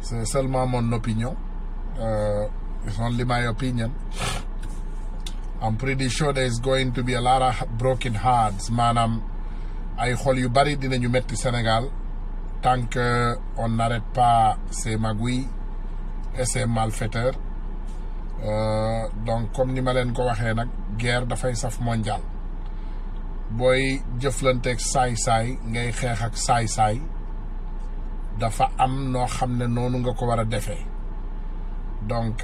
C'est seulement mon opinion. It's only my opinion. I'm pretty sure there's going to be a lot of broken hearts. Maanaam ay xol yu bari dinañu metti Sénégal tant que on n'arrête pas ces magouilles et ces malfaiteurs. Donc comme ni ma leen ko waxee nag guerre dafay saf mondial. Booy jëflanteeg saay-saay ngay xeex ak saay-saay dafa am noo xam ne noonu nga ko war a defee. Donc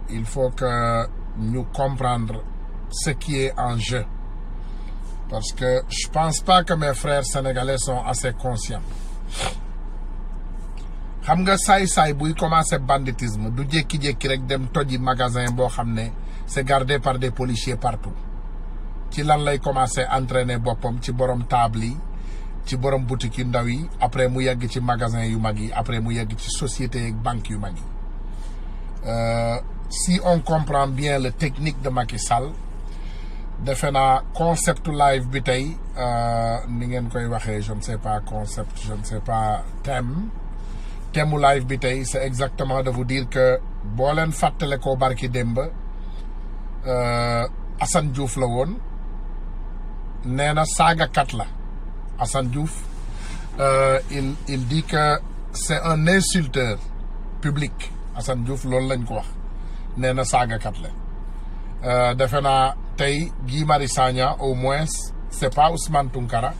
il faut que ñu comprendre ce qui est en jeu. Parce que je pense pas que mes frères sénégalais sont assez conscients. Xam nga saay-saay buy commencer banditisme du jékki-jékki rek dem toji magasin boo xam ne c'est gardé par des policiers partout. Ci lan lay commencer entraîner boppam ci borom table yi ci borom boutique yu ndaw yi après mu yegg ci magasin yu mag yi après mu yegg ci société ak banque yu mag yi. Si on comprend bien le technique de Macky Sall defe naa concept live bi tey ni ngeen koy waxee je ne sais pas concept je ne sais pas thème live bi tey c'est exactement de vous dire que boo leen fàttale ko barki démb Assane Diouf la woon nee na saagakat la Assane Diouf il dit que c'est un insulteur public Assane Diouf loolu lañ ko wax nee na saagakat la defe naa tey Guy Marius Sagna au moins c'est pas Ousmane Tounkara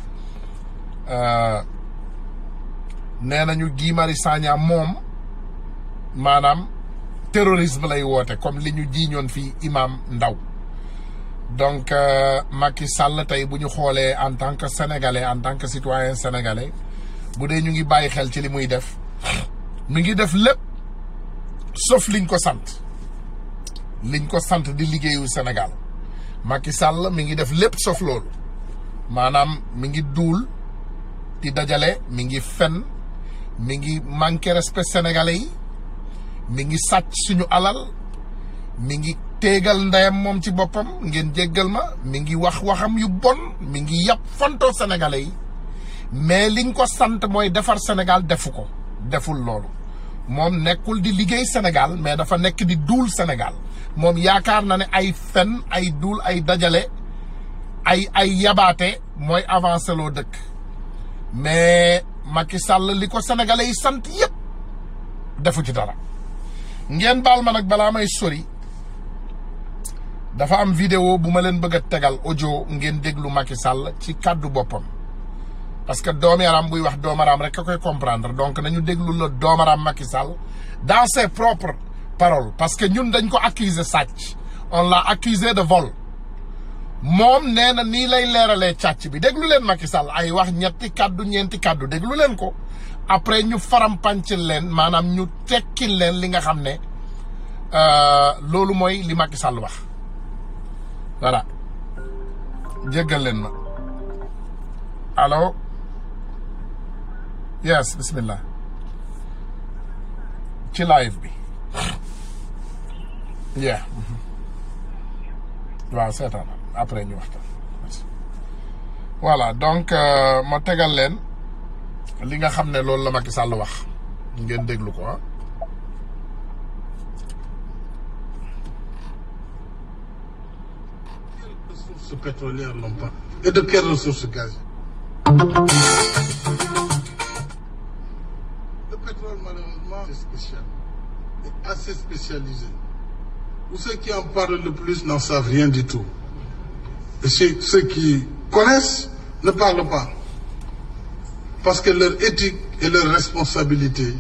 nee nañu Guy Marius Sagna moom maanaam terrorisme lay woote comme li ñu jiiñoon fii Imam Ndaw donc Macky Sall tey bu ñu xoolee en tant que sénégalais en tant que citoyen sénégalais bu dee ñu ngi bàyyi xel ci li muy def mi ngi def lépp sauf liñ ko sant di liggéeyu Sénégal Macky Sall mi ngi def lépp sauf loolu maanaam mi ngi duul di dajale mi ngi fen mi ngi manqué respect sénégalais yi mi ngi sàcc suñu alal mi ngi téegal ndeyam moom ci boppam ngeen jéggal ma mi ngi wax waxam yu bon mi ngi yàpp fontoo sénégalais yi mais liñ ko sant mooy defar Sénégal deful loolu moom nekkul di liggéey Sénégal mais dafa nekk di duul Sénégal moom yaakaar na ne ay fen ay duul ay dajale ay yabaate mooy avancé loo dëkk mais Macky Sall li ko sénégalais yi sant yépp defu ci dara. Ngeen baal ma nag balaa may sori dafa am vidéo bu ma leen bëgg a tegal audio ngeen déglu Macky Sall ci kàddu boppam parce que doomaram buy wax doomaram rek a koy comprendre donc nañu déglu la doomaram Macky Sall dans ses propres paroles parce que ñun dañ ko accuser sàcc on l'a accusé de vol moom nee na nii lay leeralee càcc bi déglu leen Macky Sall ay wax ñetti kàddu ñeenti kàddu déglu leen ko après ñu faram-pàccil leen maanaam ñu tekkil leen li nga xam ne loolu mooy li Macky Sall wax voilà jéggal leen ma allo yes bismillah ci live bi yeah waaw seetaan après ñu waxtaan voilà donc ma tegal leen li nga xam ne loolu la Macky Sall wax ngeen déglu ko ah. Quelles ressources pétrolières n'ont pas et de quelles ressources gazières? Le pétrole malheureusement c'est spécial, est assez spécialisé. Ou ceux qui en parlent le plus n'en savent rien du tout. Et ceux qui connaissent ne parlent pas. Parce que leur éthique et leur responsabilité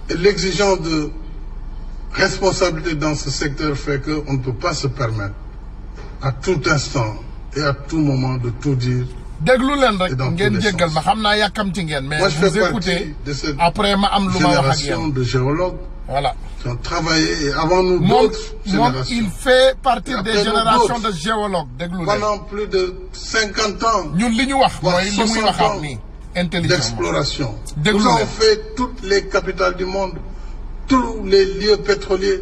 et l'exigence de responsabilité dans ce secteur fait qu'on ne peut pas se permettre à tout instant et à tout moment de tout dire. déglu leen rek ngeen jéggal ma xam naa yàkkamti ngeen mais vous écoutez après ma am lu ma wax ak yéen de géologues voilà qui ont travaillé et avant nous d'autres générations. Il fait partie des générations de géologues déglu leen pendant plus de 50 ans. ñun li ñu wax mooy li muy waxaat nii d'exploration. Nous avons fait toutes les capitales du monde, tous les lieux pétroliers,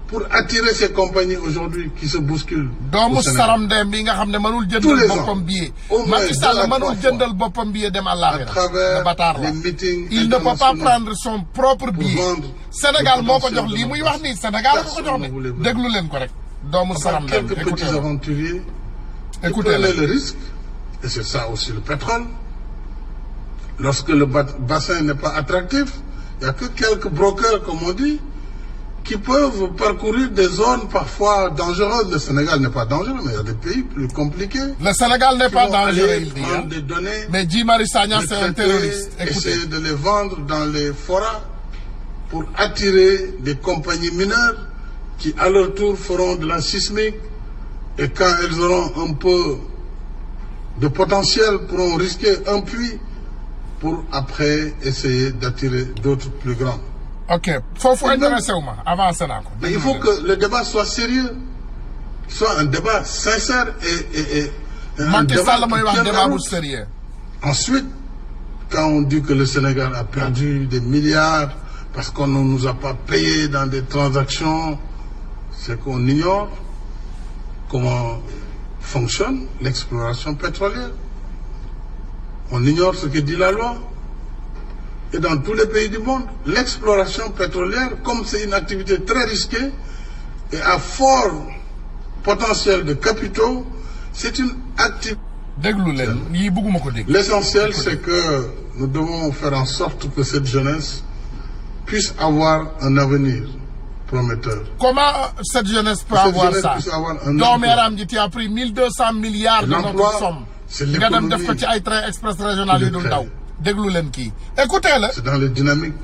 pour attirer ces compagnies aujourd'hui qui se bousculent. doomu saram dem bi nga xam ne mënul jëndal boppam billet. Macky Sall mënul jëndal boppam billet dem àllaaxira. À travers bataar la les meetings il ne peut pas prendre son propre billet. Sénégal moo ko jox lii muy wax nii Sénégal ko jox ne déglu leen ko rek. doomu saram dem quelques petits aventuriers. Écoutez le risque, et c'est ça aussi le pétrole. Lorsque le bassin n'est pas attractif, il n'y a que quelques brokers, comme on dit, qui peuvent parcourir des zones parfois dangereuses. Le Sénégal n'est pas dangereux, mais il y a des pays plus compliqués. Le Sénégal n'est pas dangereux, il dit. Des données, mais Guy Marius Sagna, c'est un terroriste. Essayer de les vendre dans les forats pour attirer des compagnies mineures qui, à leur tour, feront de la sismique. Et quand elles auront un peu de potentiel, pourront risquer un puits pour après essayer d'attirer d'autres plus grands. Ok, faut intéresser avancez. Mais il faut que le débat soit sérieux, soit un débat sincère et un débat sérieux. Ensuite, quand on dit que le Sénégal a perdu des milliards parce qu'on ne nous a pas payé dans des transactions, c'est qu'on ignore comment fonctionne l'exploration pétrolière. On ignore ce que dit la loi. Et dans tous les pays du monde, l'exploration pétrolière, comme c'est une activité très risquée et à fort potentiel de capitaux, c'est une activité. L'essentiel, c'est que nous devons faire en sorte que cette jeunesse puisse avoir un avenir prometteur. Comment cette jeunesse peut avoir ça? Dormeram dit tu as pris 1200 milliards de notre somme. C'est l'économie. Écoutez-le. C'est dans les dynamiques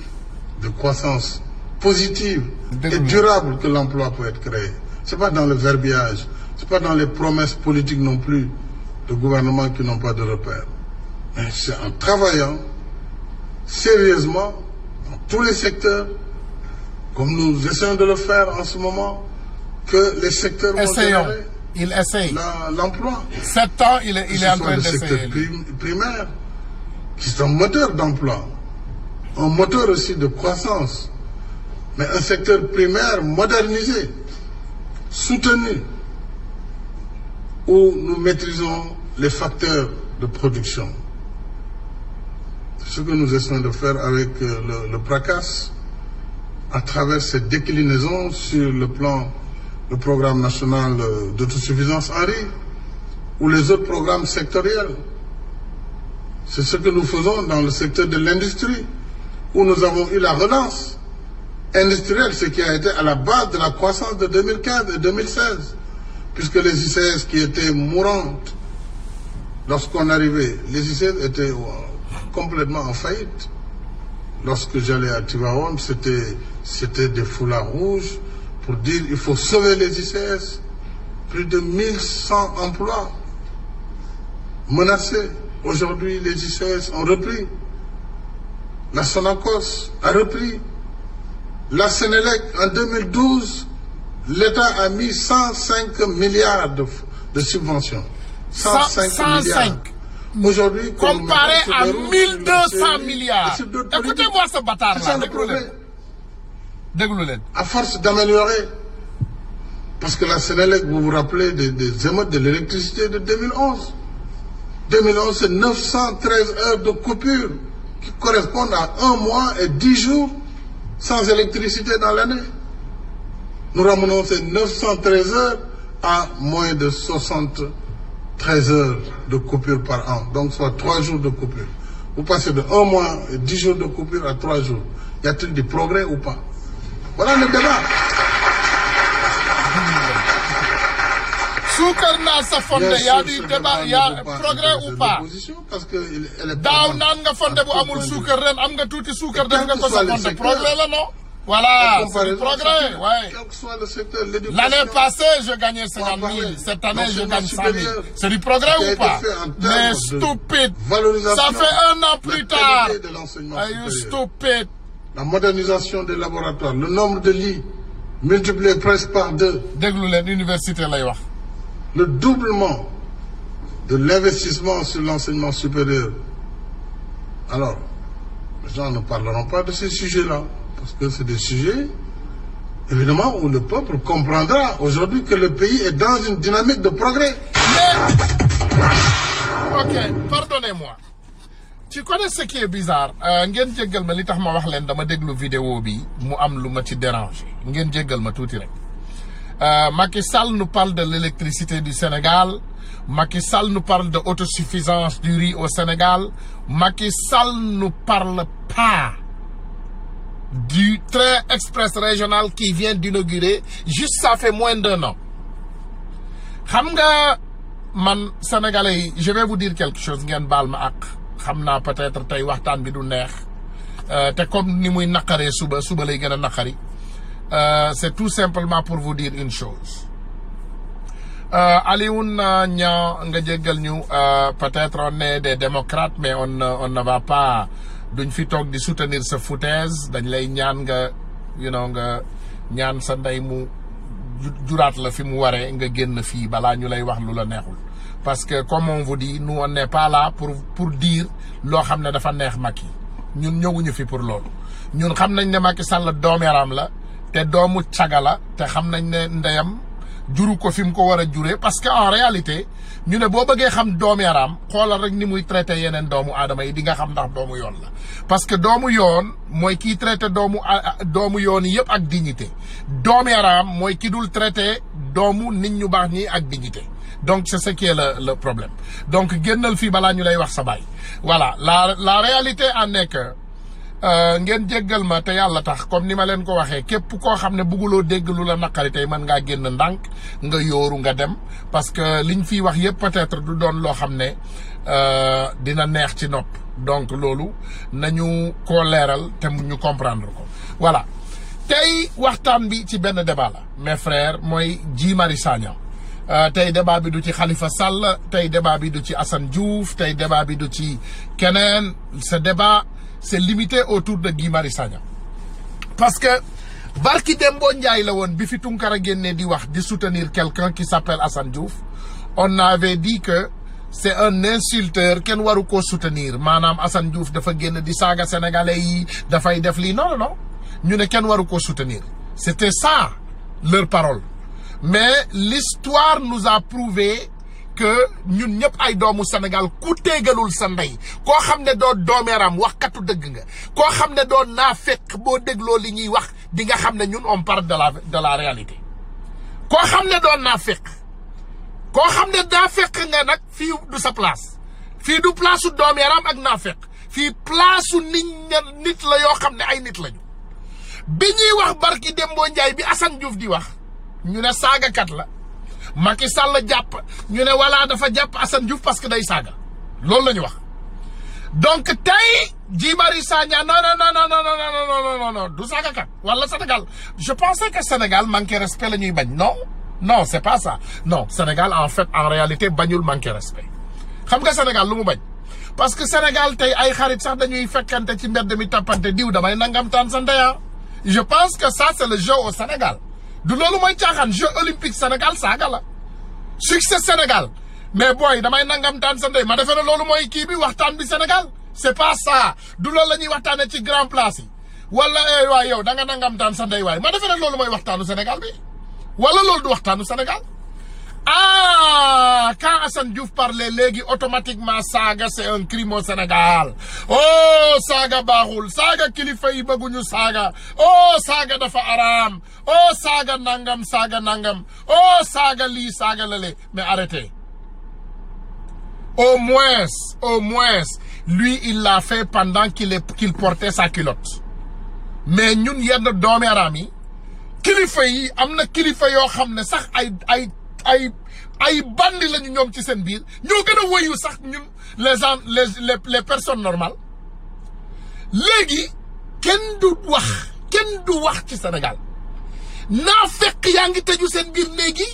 de croissance positive et durable que l'emploi peut être créé. C'est pas dans le verbiage, c'est pas dans les promesses politiques non plus de gouvernements qui n'ont pas de repères. Mais c'est en travaillant sérieusement dans tous les secteurs, comme nous essayons de le faire en ce moment, que les secteurs vont générer l'emploi. 7 ans, il est en train d'essayer. Le secteur primaire, qui est un moteur d'emploi, un moteur aussi de croissance, mais un secteur primaire modernisé, soutenu, où nous maîtrisons les facteurs de production. C'est ce que nous essayons de faire avec le PRACAS, à travers cette déclinaison sur le programme national d'autosuffisance en riz, ou les autres programmes sectoriels. C'est ce que nous faisons dans le secteur de l'industrie, où nous avons eu la relance industrielle, ce qui a été à la base de la croissance de 2015 et 2016, puisque les ICS qui étaient mourantes lorsqu'on arrivait, les ICS étaient complètement en faillite. Lorsque j'allais à Tivaouane, c'était des foulards rouges pour dire il faut sauver les ICS. Plus de 1100 emplois menacés. Aujourd'hui, les ICS ont repris. La Sonacos a repris. La Sénélec, en 2012, l'État a mis 105 milliards de subventions. 105 milliards. Aujourd'hui, comparé à 1200 milliards. Écoutez-moi ce bâtard-là. À force d'améliorer. Parce que la Sénélec, vous vous rappelez des émeutes de l'électricité de 2011. 2011, c'est 913 heures de coupure qui correspondent à 1 mois et 10 jours sans électricité dans l'année. Nous ramenons ces 913 heures à moins de 73 heures de coupure par an. Donc, soit 3 jours de coupure. Vous passez de 1 mois et 10 jours de coupure à 3 jours. Y a-t-il du progrès ou pas? Voilà le débat. Soukarna sa fonde, il y a du débat, il y a progrès ou pas? Daw nan nga fonde bu amul soukar ren am nga touti soukar def nga ko sa fonde progrès là non? Voilà, c'est du progrès, ouais. L'année passée, je gagnais 50 000. Cette année, je gagne 100 000. C'est du progrès ou pas? Mais stupide. Ça fait 1 an plus tard. Are you stupid? La modernisation des laboratoires, le nombre de lits multiplié presque par 2. Le doublement de l'investissement sur l'enseignement supérieur. Alors, les gens ne parleront pas de ces sujets-là, parce que c'est des sujets évidemment, où le peuple comprendra aujourd'hui que le pays est dans une dynamique de progrès. Ok, pardonnez-moi. Tu connais ce qui est bizarre? Ngeen jéggal ma li tax ma wax leen dama déglu vidéo bi mu am lu ma ci déranger. Ngeen jéggal ma tuuti rek. Macky Sall nous parle de l'électricité du Sénégal. Macky Sall nous parle de autosuffisance du riz au Sénégal. Macky Sall nous parle pas du train express régional qui vient d'inaugurer. Juste ça fait moins d'1 an. Xam nga man Sénégalais, je vais vous dire quelque chose ngeen baal ma ak. Xam naa peut-être tey waxtaan bi du neex. Te comme ni muy naqaree suba lay gën a naqari. C'est tout simplement pour vous dire une chose. Alioune Niang nga jéggal ñu peut-être on est des démocrates mais on ne va pas duñ fi toog di soutenir sa foutaise dañ lay ñaan nga nga ñaan sa ndey mu juraat la fi mu waree nga génn fii balaa ñu lay wax lu la neexul parce que comme on vous dit nous on n'est pas là pour dire loo xam ne dafa neex Macky ñun ñëwuñu fi pour loolu ñun xam nañ ne Macky Sall doomeeram la te doomu caga la te xam nañ ne ndeyam juru ko fi mu ko war a juree parce que en réalité ñu ne boo bëggee xam doomu yaram xoolal rek ni muy traité yeneen doomu aadama yi di nga xam ndax doomu yoon la parce que doomu yoon mooy kiy traité doomu yoon yi yëpp ak dignité doomu yaram mooy ki dul traité doomu nit ñu baax ñi ak dignité donc c'est ce qui est le problème donc génnal fii balaa ñu lay wax sa baay voilà la réalité en est que ngeen jéggal ma te yàlla tax comme ni ma leen ko waxee képp koo xam ne bugguloo dégg lu la naqari tey mën ngaa génn ndànk nga yóoru nga dem parce que liñ fiy wax yëpp peut-être du doon loo xam ne dina neex ci nopp donc loolu nañu ko leeral te ñu comprendre ko voilà tey waxtaan bi ci benn débat la mes frères mooy Guy Marius Sagna tey débat bi du ci Khalifa Sall tey débat bi du ci Assane Diouf tey débat bi du ci keneen ce débat c'est limité autour de Guy Marius Sagna parce que barki Dembo Ndiaye la woon bi fi Tunkara génne di wax di soutenir quelqu'un qui s'appelle Assane Diouf on avait dit que c'est un insulteur kenn waru ko soutenir maanaam Assane Diouf dafa génn di saaga sénégalais yi dafay def lii non ñu ne kenn waru ko soutenir c'était ça leur parole mais l'histoire nous a prouvé que ñun ñëpp ay doomu Sénégal ku téegalul sa ndey koo xam ne doo doomeeram wax katu dëgg nga koo xam ne doo naafeq boo dégloo li ñuy wax di nga xam ne ñun on parle de la réalité koo xam ne doo naafeq koo xam ne naafeq nga nag fii du sa place fii du place su doomeeram ak naafeq fii place su nit la yoo xam ne ay nit lañu bi ñuy wax barki Dembo Ndiaye bi Assane Diouf di wax ñu ne saagakat la Macky Sall jàpp ñu ne voilà dafa jàpp Assane Diouf parce que day saaga loolu la ñu wax donc tey Guy Marius Sagna non du saagakat wala Sénégal je pensais que Sénégal manqué respect la ñuy bañ non c'est pas ça non Sénégal en réalité bañul manqué respect xam nga Sénégal lu mu bañ parce que Sénégal tey ay xarit sax dañuy fekkante ci mbedd mi tappante diw damay nangam taan sa ndeya je pense que ça c'est le jeu au Sénégal du loolu mooy caaxaan jeu olympique Sénégal saaga la succès Sénégal mais booy damay nangam taan sa ndey ma defee ne loolu mooy kii bi waxtaan bi Sénégal c'est pas ça du loolu la ñuy waxtaane ci grand place yi wala waay yow da nga nangam taan sa ndey waay ma defee ne loolu mooy waxtaanu Sénégal bi wala loolu du waxtaanu Sénégal quand Assane Diouf parlait léegi automatiquement saaga c'est un crime au Sénégal oh saaga baaxul saaga kilifa yi bëgguñu saaga oh saaga dafa araam oh saaga nangam oh saaga lii saaga lale mais arrêtez au moins lui il l'a fait pendant qu'il portait sa culotte mais ñun yenn doomeeraam yi kilifa yi am na kilifa yoo xam ne sax ay bandi lañu ñoom ci seen biir ñoo gën a woyu sax ñun les personnes normales léegi kenn du wax ci Sénégal naa fekk yaa ngi tëju seen biir léegi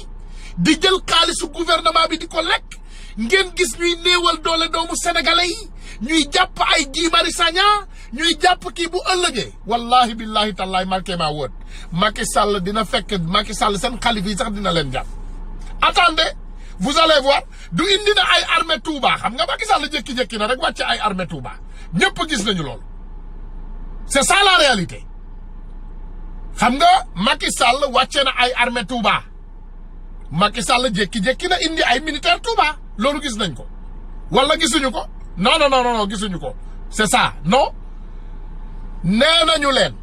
di jël xaalisu gouvernement bi di ko lekk ngeen gis ñuy néewal doole doomu sénégalais yi ñuy jàpp ay Guy Marius Sagna ñuy jàpp kii bu ëllëgee wallahi billahi tallahi marqué ma word Macky Sall dina fekk Macky Sall seen xalif yi sax dina leen jàpp attendez vous allez voir du indi na ay armée Touba xam nga Macky Sall jékki-jékki na rek wàcce ay armée Touba ñëpp gis nañu loolu c'est ça la réalité xam nga Macky Sall wàcce na ay armée Touba Macky Sall jékki-jékki na indi ay militaire Touba loolu gis nañ ko wala gisuñu ko non gisuñu ko c'est ça non nee nañu leen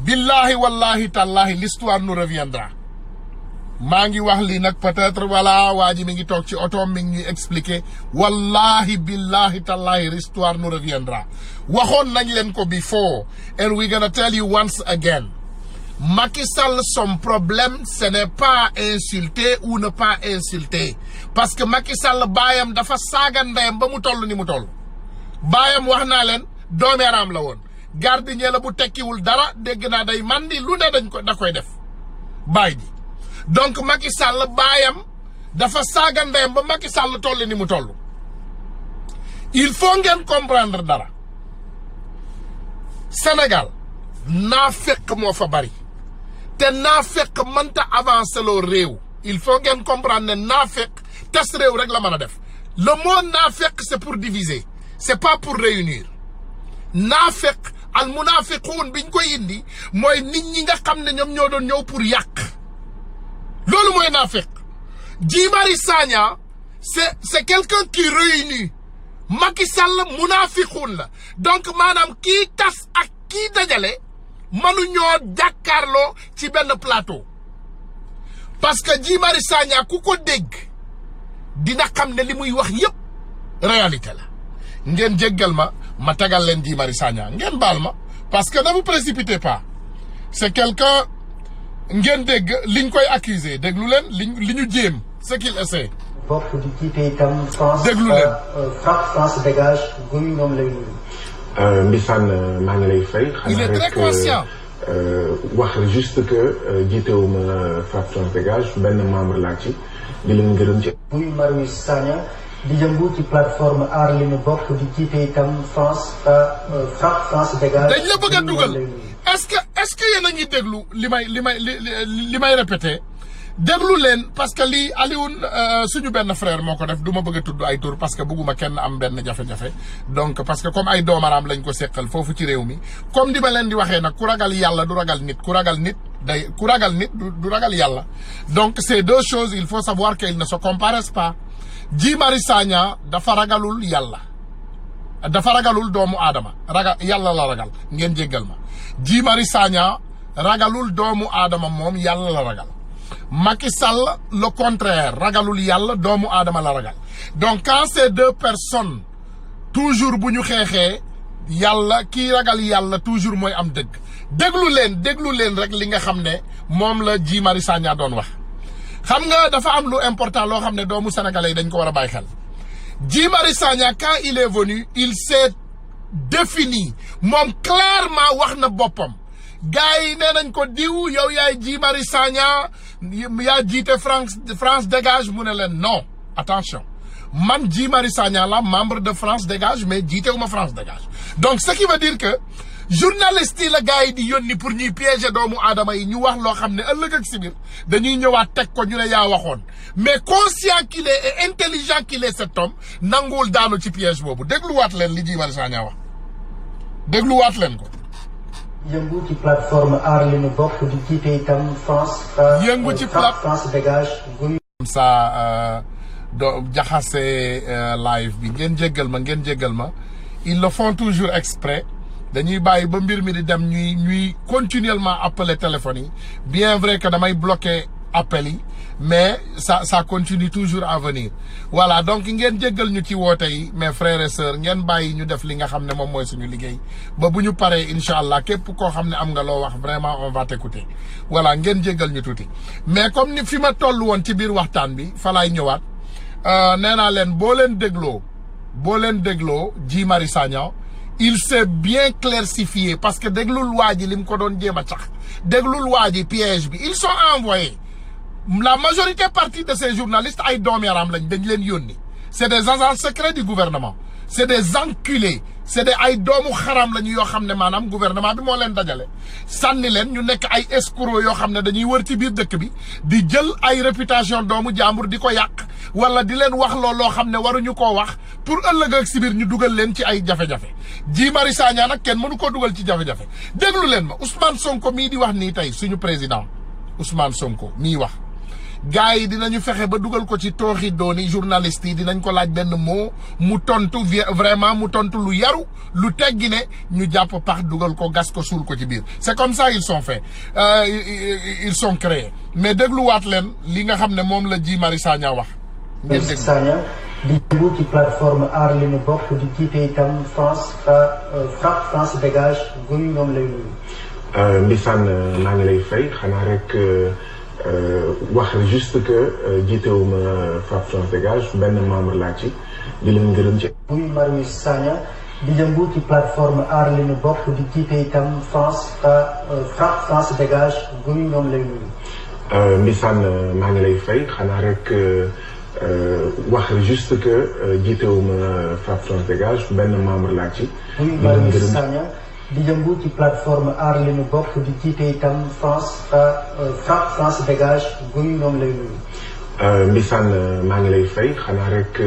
billahi wallahi tallahi l'histoire nous reviendra maa ngi wax lii nag peut-être voilà waa ji mi ngi toog ci oto mi ngi ñuy expliquer wallahi billahi tallahi l'histoire nous reviendra waxoon nañ leen ko before and we gonna tell you once again Macky Sall son problème ce n'est pas insulter ou ne pas insulter parce que Macky Sall baayam dafa saaga ndeyam ba mu toll ni mu toll baayam wax naa leen doomeeraam la woon gardien la bu tekkiwul dara dégg naa day mandi lu ne da koy def baay ji donc Macky Sall baayam dafa saaga ndeyam ba Macky Sall toll ni mu toll il faut ngeen comprendre dara Sénégal naafeq moo fa bari te naafeq mënta avancer loo réew il faut ngeen comprendre ne naafeq tas réew rek la mën a def le mot naafeq c'est pour diviser c'est pas pour réunir naafeq al munafiquun biñ koy indi mooy nit ñi nga xam ne ñoom ñoo doon ñëw pour yàq loolu mooy naafeq Guy Marius Sagna c'est quelqu'un qui réunit Macky Sall munafiquun la donc maanaam kii tas ak kii dajale mënuñoo jàkkaarloo ci benn plateau parce que Guy Marius Sagna ku ko dégg dina xam ne li muy wax yépp réalité la ngeen jéggal ma tagal leen Guy Marius Sagna ngeen baal ma parce que ne vous précipitez pas c'est quelqu'un ngeen dégg liñ koy accuser déglu leen li ñu jéem ce qu'il essaie bokk di jiite itam France déglu leen France dégage guy ñoom lay nuyu. Mbissane maa ngi lay fay. il est très conscient. wax juste que jiitewuma France dégage benn membre laa ci di leen gërëm ci. Guy Marius Sagna di yëngu ci plateforme aar li ñu bokk di jiite itam France dégage. dañ la bëgg a dugal est-ce que yéen a ngi déglu li may répété déglu leen parce que lii Alioune suñu benn frère moo ko def du ma bëgg a tudd ay tur parce que bëgguma kenn am benn jafe-jafe donc parce que comme ay doomaraam lañ ko seqal foofu ci réew mi comme di ma leen di waxee nag ku ragal yàlla du ragal nit ku ragal nit du ragal yàlla donc c'est deux choses il faut savoir qu'ils ne se comparaissent pas Guy Marius Sagna dafa ragalul yàlla dafa ragalul doomu aadama yàlla la ragal ngeen jéggal ma Guy Marius Sagna ragalul doomu aadama moom yàlla la ragal Macky Sall le contraire ragalul yàlla doomu aadama la ragal donc quand ces deux personnes toujours bu ñu xeexee yàlla kii ragal yàlla toujours mooy am dëgg déglu leen rek li nga xam ne moom la Guy Marius Sagna doon wax xam nga dafa am lu important loo xam ne doomu sénégalais yi dañ ko war a bàyyi xel Guy Marius Sagna quand il est venu il s'est défini moom clairement wax na boppam gars yi nee nañ ko diw yow yaay Guy Marius Sagna yaa jiite France dégage mu ne leen non attention man Guy Marius Sagna la membre de France dégage mais jiitewuma France dégage donc ce qui veut dire que journaliste yi la gars yi di yónni pour ñuy piéger doomu aadama yi ñu wax loo xam ne ëllëg ak si biir dañuy ñëwaat teg ko ñu ne yaa waxoon mais conscient qu'il est et intelligent qu'il est cet homme nanguwul daanu ci piège boobu dégluwaat leen li Guy Marius Sagna wax dégluwaat leen ko. yëngu ci plateforme aar li ñu bokk di jiite itam France. yëngu ci France dégage. ça do jaxase live bi ngeen jéggal ma ils le font toujours exprès dañuy bàyyi ba mbir mi di dem ñuy continuellement appeler téléphone yi bien vrai que damay bloquer appel yi mais ça continue toujours à venir voilà donc ngeen jéggal ñu ci woote yi mes frères et sœurs ngeen bàyyi ñu def li nga xam ne moom mooy suñu liggéey ba bu ñu paree incha allah képp koo xam ne am nga loo wax vraiment on va t'écouter voilà ngeen jéggal ñu tuuti mais comme ni fi ma toll woon ci biir waxtaan bi fa laay ñëwaat nee naa leen boo leen dégloo Guy Marius Sagna il s'est bien clarifié parce que déglul waa ji li mu ko doon jéem a cax déglul waa ji piège bi ils sont envoyés la majorité partie de ces journalistes ay doom yaram lañ dañ leen yónni c'est des agents secrets du gouvernement c'est des enculés c'est des ay doomu xaram lañu yoo xam ne maanaam gouvernement bi moo leen dajale sànni leen ñu nekk ay escrocs yoo xam ne dañuy wër ci biir dëkk bi di jël ay réputation doomu jàmbur di ko yàq wala di leen wax loo xam ne waruñu koo wax pour ëllëg ak si biir ñu dugal leen ci ay jafe-jafe Guy Marius Sagna nag kenn mënu koo dugal ci jafe-jafe déglu leen ma Ousmane Sonko mii di wax nii tey suñu président Ousmane Sonko mii wax gars yi dinañu fexe ba dugal ko ci tooxi dooni journaliste yi dinañ ko laaj benn mot mu tontu vraiment mu tontu lu yaru lu teggi ne ñu jàpp pax dugal ko gas ko suul ko ci biir c'est comme ça ils sont faits ils sont créés mais dégluwaat leen li nga xam ne moom la Guy Marius Sagna wax. ngeen déglu Sagna di dugg ci plateforme aar li ñu bokk di jiite itam FRAPP France dégage guy ñoom lay nuyu. Mbissane maa ngi lay fay xanaa rek. wax juste que jiitewuma FRAPP France dégage benn membre laa ci di leen gërëm ci. Guy Marius Sagna di yëngu ci plateforme aar li ñu bokk di jiite itam FRAPP France dégage guy ñoom lay nuyu. Mbissane maa ngi lay fay xanaa rek wax juste que jiitewuma FRAPP France dégage benn membre laa ci. Guy Marius Sagna di yëngu ci plateforme aar li ñu bokk di jiite itam FRAPP France dégage guy ñoom lay nuyu. Mbissane maa ngi lay fay xanaa rek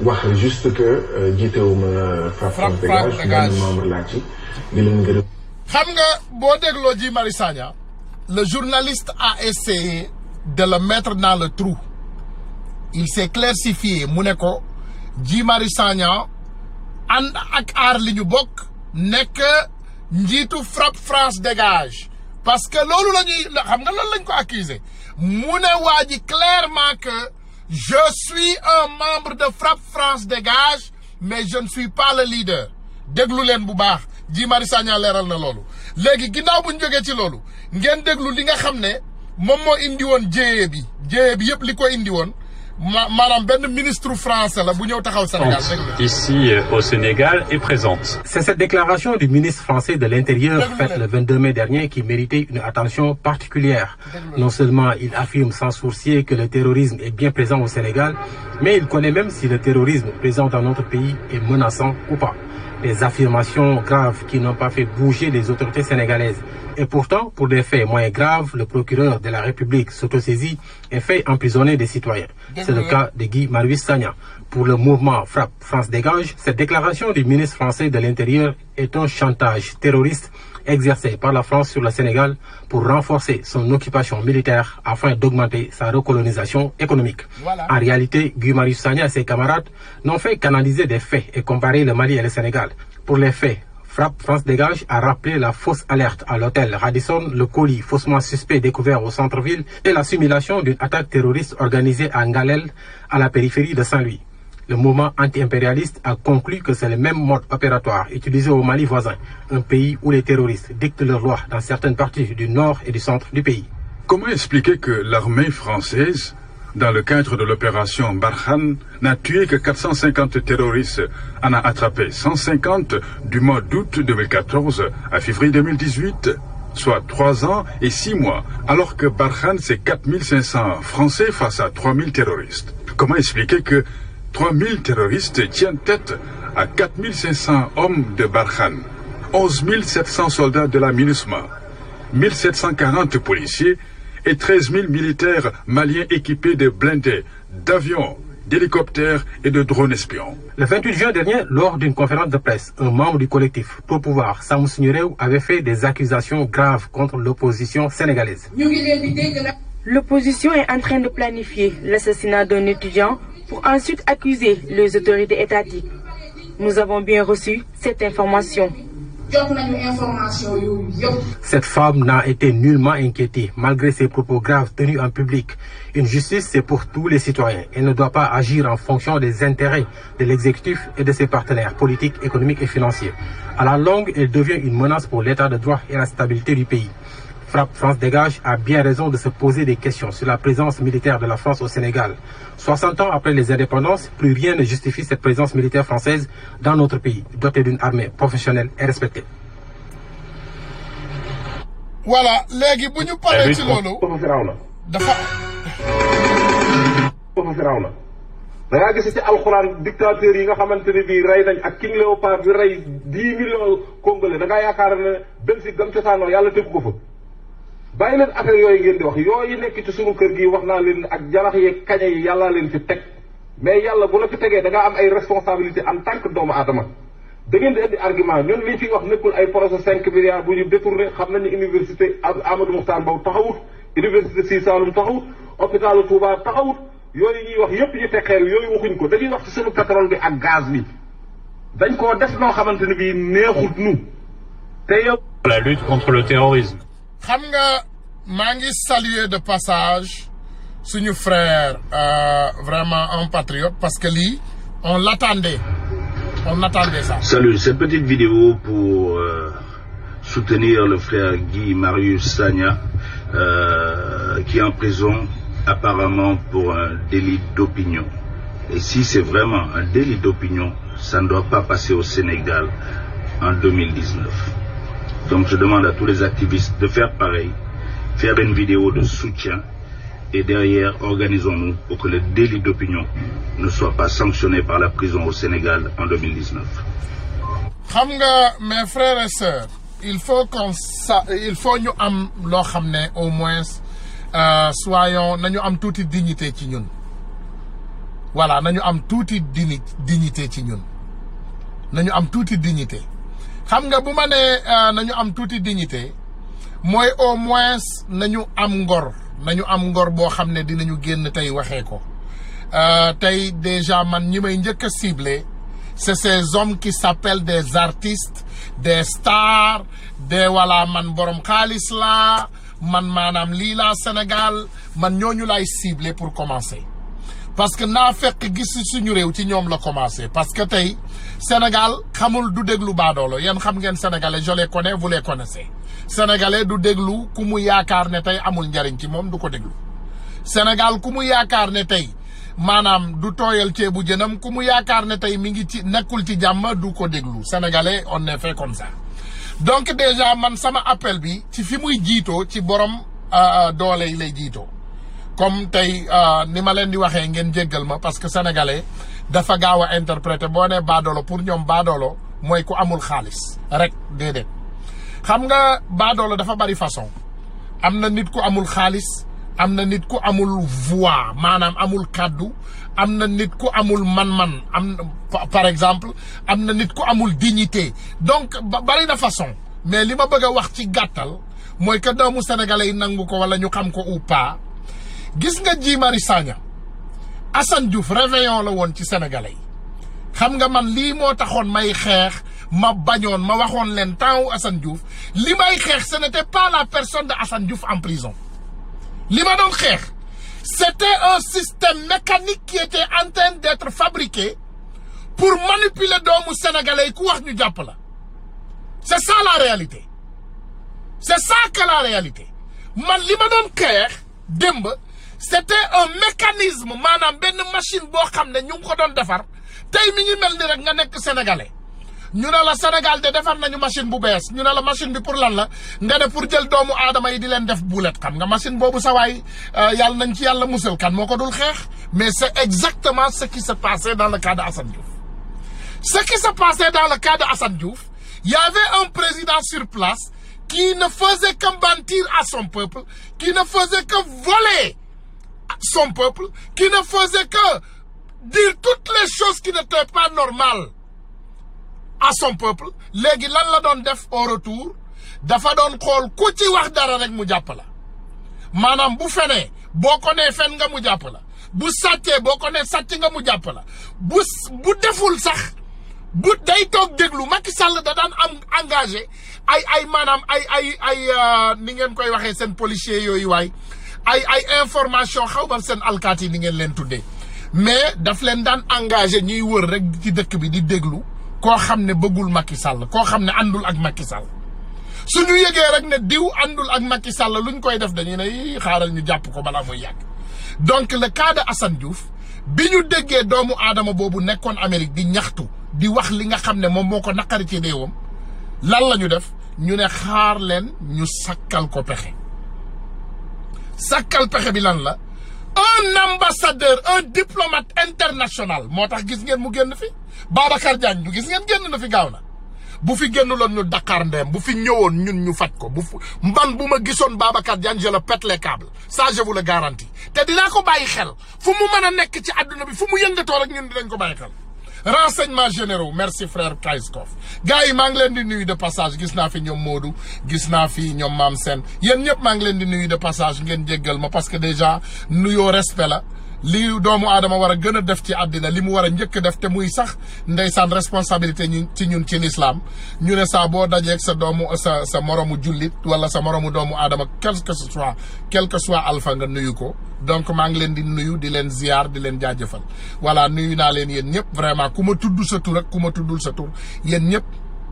wax juste que jiitewuma FRAPP France dégage benn membre laa ci di leen gërëm. xam nga boo dégloo Guy Marius Sagna le journaliste a essayé de le mettre dans le trou il s'est clarifié mu ne ko Guy Marius Sagna ànd ak aar li ñu bokk nekk njiitu FRAPP France dégage parce que loolu la ñuy xam nga loolu lañ ko accuser mu ne waa ji clairement que je suis un membre de FRAPP France dégage mais je ne suis pas le leader déglu leen bu baax Guy Marius Sagna leeral na loolu léegi ginnaaw bu ñu jógee ci loolu ngeen déglu li nga xam ne moom moo indi woon jéye bi yëpp li ko indi woon Madame Ben, ministre français, là, ici au Sénégal est présente. C'est cette déclaration du ministre français de l'Intérieur faite le 22 mai dernier qui méritait une attention particulière. Non seulement il affirme sans sourciller que le terrorisme est bien présent au Sénégal, mais il connaît même si le terrorisme présent dans notre pays est menaçant ou pas. Des affirmations graves qui n'ont pas fait bouger les autorités sénégalaises. Et pourtant, pour des faits moins graves, le procureur de la République s'autosaisit et fait emprisonner des citoyens. C'est le cas de Guy Marius Sagna. Pour le mouvement FRAPP France dégage, cette déclaration du ministre français de l'Intérieur est un chantage terroriste exercé par la France sur le Sénégal pour renforcer son occupation militaire afin d'augmenter sa recolonisation économique. Voilà. En réalité, Guy Marius Sagna et ses camarades n'ont fait qu'analyser des faits et comparer le Mali et le Sénégal. Pour les faits, FRAPP France dégage a rappelé la fausse alerte à l'hôtel Radisson, le colis faussement suspect découvert au centre-ville et la simulation d'une attaque terroriste organisée à Ngalel, à la périphérie de Saint-Louis. Le mouvement anti-impérialiste a conclu que c'est le même mode opératoire utilisé au Mali voisin, un pays où les terroristes dictent leurs lois dans certaines parties du nord et du centre du pays. Comment expliquer que l'armée française, dans le cadre de l'opération Barkhane, n'a tué que 450 terroristes, en a attrapé 150 du mois d'août 2014 à février 2018, soit 3 ans et 6 mois, alors que Barkhane c'est 4500 Français face à 3000 terroristes. Comment expliquer que 3000 terroristes tiennent tête à 4500 hommes de Barkhane, 11 700 soldats de la MINUSMA, 1740 policiers et 13 000 militaires maliens équipés de blindés, d'avions, d'hélicoptères et de drones espions. Le 28 juin dernier, lors d'une conférence de presse, un membre du collectif Pour Pouvoir, Sam Signoréou, avait fait des accusations graves contre l'opposition sénégalaise. L'opposition est en train de planifier l'assassinat d'un étudiant pour ensuite accuser les autorités étatiques. Nous avons bien reçu cette information. Cette femme n'a été nullement inquiétée malgré ses propos graves tenus en public. Une justice, c'est pour tous les citoyens. Elle ne doit pas agir en fonction des intérêts de l'exécutif et de ses partenaires politiques, économiques et financiers. À la longue, elle devient une menace pour l'état de droit et la stabilité du pays. FRAPP France dégage a bien raison de se poser des questions sur la présence militaire de la France au Sénégal. 60 ans après les indépendances, plus rien ne justifie cette présence militaire française dans notre pays, dotée d'une armée professionnelle et respectée. Voilà, léegi bu ñu paree ci loolu dafa da ngaa gis ci alxuraan dictateurs yi nga xamante ne bii rey nañ ak King Léopard bi rey 10 millions congolais da ngaa yaakaar ne Belgique gam cosaanoo yàlla tegu ko fa. bàyyi leen affaire yooyu ngeen di wax yooyu nekk ci sunu kër gi wax naa leen ak jalax yeeg kaña yi yàllaa leen fi teg mais yàlla bu la fi tegee da ngaa am ay responsabilité en tant que doomu aadama da ngeen di indi argument ñun liñ fi wax nekkul ay projet 5 milliards bu ñu détourné xam nañu université Amadou Mokhtar Mbow taxawut université Sine Saloum taxawut hôpitalu Touba taxawut yooyu ñuy wax yëpp ñu teg xeer yooyu waxuñ ko dañuy wax ci sunu pétrole bi ak gaz bi dañ koo def noo xamante ne bii neexut nu te yow. La lutte contre le terrorisme. xam nga maa ngi saluer de passage suñu frère vraiment un patriote parce que lii on l'attendait ça. Salut, cette petite vidéo pour soutenir le frère Guy Marius Sagna qui est en prison apparemment pour un délit d'opinion. Et si c'est vraiment un délit d'opinion, ça ne doit pas passer au Sénégal en 2019. Donc je demande à tous les activistes de faire pareil, faire une vidéo de soutien et derrière organisons-nous pour que le délit d'opinion ne soit pas sanctionné par la prison au Sénégal en 2019. xam nga mes frères et sœurs il faut ñu am loo xam ne au moins nañu am tuuti dignité ci ñun voilà nañu am tuuti dignité ci ñun nañu am tuuti dignité xam nga bu ma nee nañu am tuuti dignité mooy au moins nañu am ngor boo xam ne dinañu génn tey waxee ko tey déjà man ñi may njëkk a ciblé c'est ces hommes qui s'appellent des artistes des stars des voilà man borom xaalis laa man maanaam lii laa Sénégal man ñooñu lay ciblé pour commencer parce que naa fekk gis suñu réew ci ñoom la commencé parce que tey Sénégal xamul du déglu baadoolo yéen xam ngeen sénégalais je les connais vous les connaissez sénégalais du déglu ku mu yaakaar ne tey amul njariñ ci moom du ko déglu Sénégal ku mu yaakaar ne tey maanaam du tooyal ceebu jënam ku mu yaakaar ne tey mi ngi ci nekkul ci jàmm du ko déglu sénégalais on est fait comme ça donc déjà man sama appel bi ci fi muy jiitoo ci borom doole yi lay jiitoo comme tey ni ma leen di waxee ngeen jéggal ma parce que sénégalais dafa gaaw a interpréter boo nee baadoolo pour ñoom baadoolo mooy ku amul xaalis rek déedéet xam nga baadoolo dafa bari façon am na nit ku amul xaalis am na nit ku amul voix maanaam amul kàddu am na nit ku amul man-man par exemple am na nit ku amul dignité donc bari na façon mais li ma bëgg a wax ci gàttal mooy que doomu sénégalais yi nangu ko wala ñu xam ko ou pas gis nga Guy Marius Sagna Assane Diouf réveillon la woon ci sénégalais yi xam nga man lii moo taxoon may xeex ma bañoon ma waxoon leen temps Assane Diouf li may xeex ce n'était pas la personne de Assane Diouf en prison li ma doon xeex c'était un système mécanique qui était en train d'être fabriqué pour manipuler doomu sénégalais yi ku wax ñu jàpp la c'est ça la réalité c'est ça que la réalité man li ma doon xeex démb c'était un mécanisme maanaam benn machine boo xam ne ñu ngi ko doon defar tey mi ngi mel ni rek nga nekk sénégalais ñu ne la Sénégal de defar nañu machine bu bees ñu ne la machine bi pour lan la nga ne pour jël doomu aadama yi di leen def bulet xam nga machine boobu sawaay yàlla nañ ci yàlla musal kan moo ko dul xeex mais c'est exactement ce qui se passait dans le cas de Assane Diouf ce qui se passait dans le cas de Assane Diouf il y avait un président sur place qui ne faisait que mentir à son peuple qui ne faisait que voler son peuple qui ne faisait que dire toutes les choses qui n'étaient pas normales à son peuple léegi lan la doon def au retour dafa doon xool ku ci wax dara rek mu jàpp la maanaam bu fenee boo ko nee fen nga mu jàpp la bu sàccee boo ko nee sàcc nga mu jàpp la bu deful sax bu day toog déglu Macky Sall da daan am engagé ay maanaam ay ni ngeen koy waxee seen policier yooyu waay ay information xaw ma seen alkaati ni ngeen leen tuddee mais daf leen daan engagé ñuy wër rek ci dëkk bi di déglu koo xam ne bëggul Macky Sall koo xam ne àndul ak Macky Sall suñu yëgee rek ne diw àndul ak Macky Sall luñ koy def dañuy ne xaaral ñu jàpp ko balaa muy yàgg donc le cas de Assane Diouf bi ñu déggee doomu aadama boobu nekkoon Amérique di ñaxtu di wax li nga xam ne moom moo ko naqari ci réewam lan la ñu def ñu ne xaar leen ñu sakkal ko pexe sakkal pexe bi lan la un ambassadeur, un diplomate international moo tax gis ngeen mu génn fi Babacar Diagne du gis ngeen génn na fi gaaw na bu fi génnuloon ñu Dakar ndeem bu fi ñëwoon ñun ñu faj ko bu ma gisoon Babacar Diagne je le pète les câbles ça je vous le garantis te dinaa ko bàyyi xel fu mu mën a nekk ci àdduna bi fu mu yëngatoo rek ñun dinañ ko bàyyi xel. renseignements généraux merci frère Kayskov gars yi maa ngi leen di nuyu de passage gis naa fi ñoom Modou gis naa fi ñoom Maam Sène yéen ñëpp maa ngi leen di nuyu de passage ngeen jéggal ma parce que déjà nuyoo respect la li doomu aadama war a gën a def ci àddina li mu war a njëkk def te muy sax ndeysaan responsabilité ci ñun ci l'islam ñu ne saa boo dajeeg sa doomu sa moromu jullit wala sa moromu doomu aadama quel que soit alpha nga nuyu ko donc maa ngi leen di nuyu di leen ziar di leen jaajëfal voilà nuyu naa leen yéen ñëpp vraiment ku ma tudd sa tur ak ku ma tuddul sa tur yéen ñëpp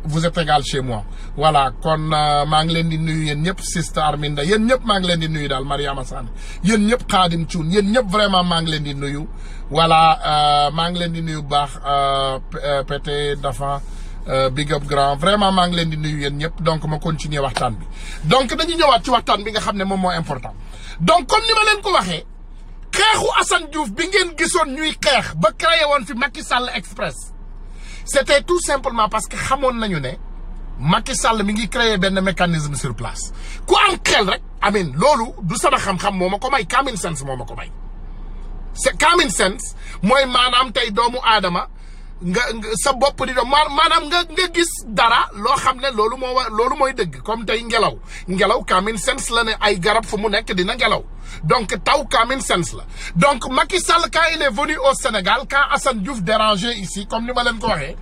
vous êtes égal chez moi voilà kon maa ngi leen di nuyu yéen ñëpp Sister Arminda yéen ñëpp maa ngi leen di nuyu daal Mariama Sane yéen ñëpp Khadim Thioune yéen ñëpp vraiment maa ngi leen di nuyu voilà maa ngi leen di nuyu bu baax pété dafa big up grand vraiment maa ngi leen di nuyu yéen ñëpp donc ma continuer waxtaan bi donc dañuy ñëwaat ci waxtaan bi nga xam ne moom moo important donc comme ni ma leen ko waxee xeexu Assane Diouf bi ngeen gisoon ñuy xeex ba créé woon fi Macky Sall Express c'était tout simplement parce que xamoon nañu ne Macky Sall mi ngi créer benn mécanisme sur place ku am xel rek amin loolu du sama xam-xam moo ma ko may common sense moo ma ko may c'est common sense mooy maanaam tey doomu aadama nga sa bopp di doon maanaam nga gis dara loo xam ne loolu mooy dëgg comme tey ngelaw common sense la ne ay garab fu mu nekk dina ngelaw donc taw common sense la donc Macky Sall quand il est venu au Sénégal quand Assane Diouf dérangeait ici comme ni ma leen ko waxee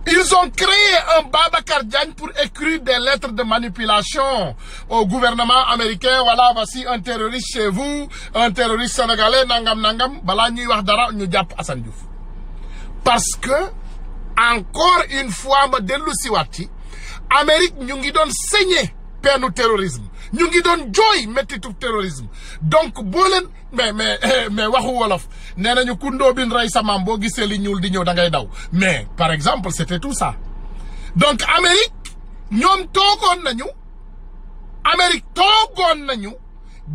ils ont créé un Babacar Diagne pour écrire des lettres de manipulation au gouvernement américain voilà voici un terroriste chez vous un terroriste sénégalais nangam balaa ñuy wax dara ñu jàpp Assane Diouf parce que encore une fois ma dellu siwaat ci Amérique ñu ngi doon saigner peenu terrorisme ñu ngi doon jooy méttitu terrorisme donc boo leen mais waxu wolof nee nañu ku ndóobin rey sa maam boo gisee li ñuul di ñëw da ngay daw mais par exemple c'était tout ça donc Amérique ñoom toogoon nañu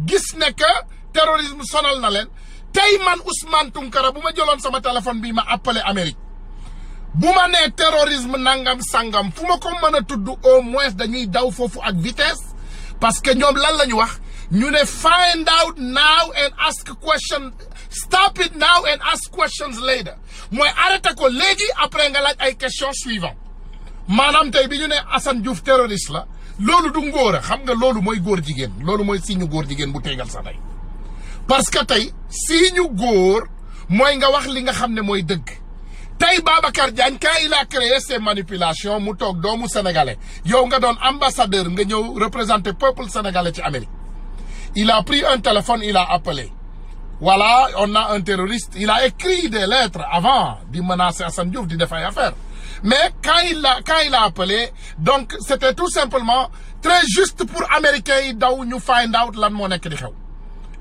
gis ne que terrorisme sonal na leen tey man Ousmane Tounkara bu ma jëloon sama téléphone bi ma appelé Amérique bu ma nee terrorisme nangam sangam fu ma ko mën a tudd au moins dañuy daw foofu ak vitesse parce que ñoom lan la ñu wax ñu ne find out now and ask questions stop it now and ask questions later mooy arrêté ko léegi après nga laaj ay questions suivantes maanaam tey bi ñu ne Assane Diouf terroriste la loolu du ngóor a xam nga loolu mooy góor jigéen loolu mooy signe góor jigéen bu tegal sa tey parce que tey signe góor mooy nga wax li nga xam ne mooy dëgg tey Babacar Diagne quand il a créé ces manipulations mu toog doomu sénégalais yow nga doon ambassadeur nga ñëw représenter peuple sénégalais ci Amérique il a pris un téléphone il a appelé voilà on a un terroriste il a écrit des lettres avant di menacer Assane Diouf di def ay affaire mais quand il a appelé donc c'était tout simplement très juste pour américains yi daw ñu find out lan moo nekk di xew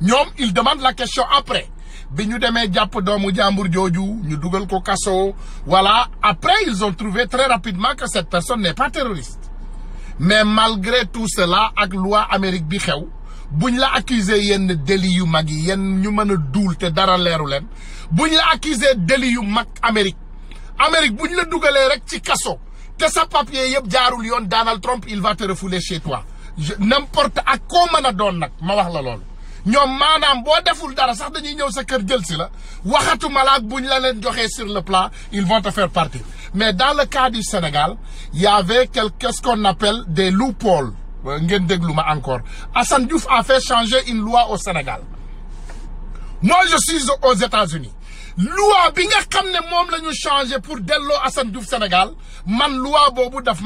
ñoom il demande la question après bi ñu demee jàpp doomu jàmbur jooju ñu dugal ko kaso voilà après ils ont trouvé très rapidement que cette personne n'est pas terroriste mais malgré tout cela ak loi Amérique bi xew buñ la accuser yenn délit yu mag yi yenn ñu mën a duul te dara leeru leen buñ la accuser délit yu mag Amérique buñ la dugalee rek ci kaso te sa papier yëpp jaarul yoon Donald Trump il va te refouler chez toi n'importe ak koo mën a doon nag ma wax la loolu ñoom maanaam boo deful dara sax dañuy ñëw sa kër jël si la waxatu malaak buñ la leen joxee sur le plat ils vont te faire partir mais dans le cas du Sénégal il y avait qu'est-ce qu'on appelle des loopholes ngeen déglu ma encore Assane Diouf a fait changer une loi au Sénégal moi je suis aux États-Unis loi bi nga xam ne moom la ñu changer pour delloo Assane Diouf Sénégal man loi boobu daf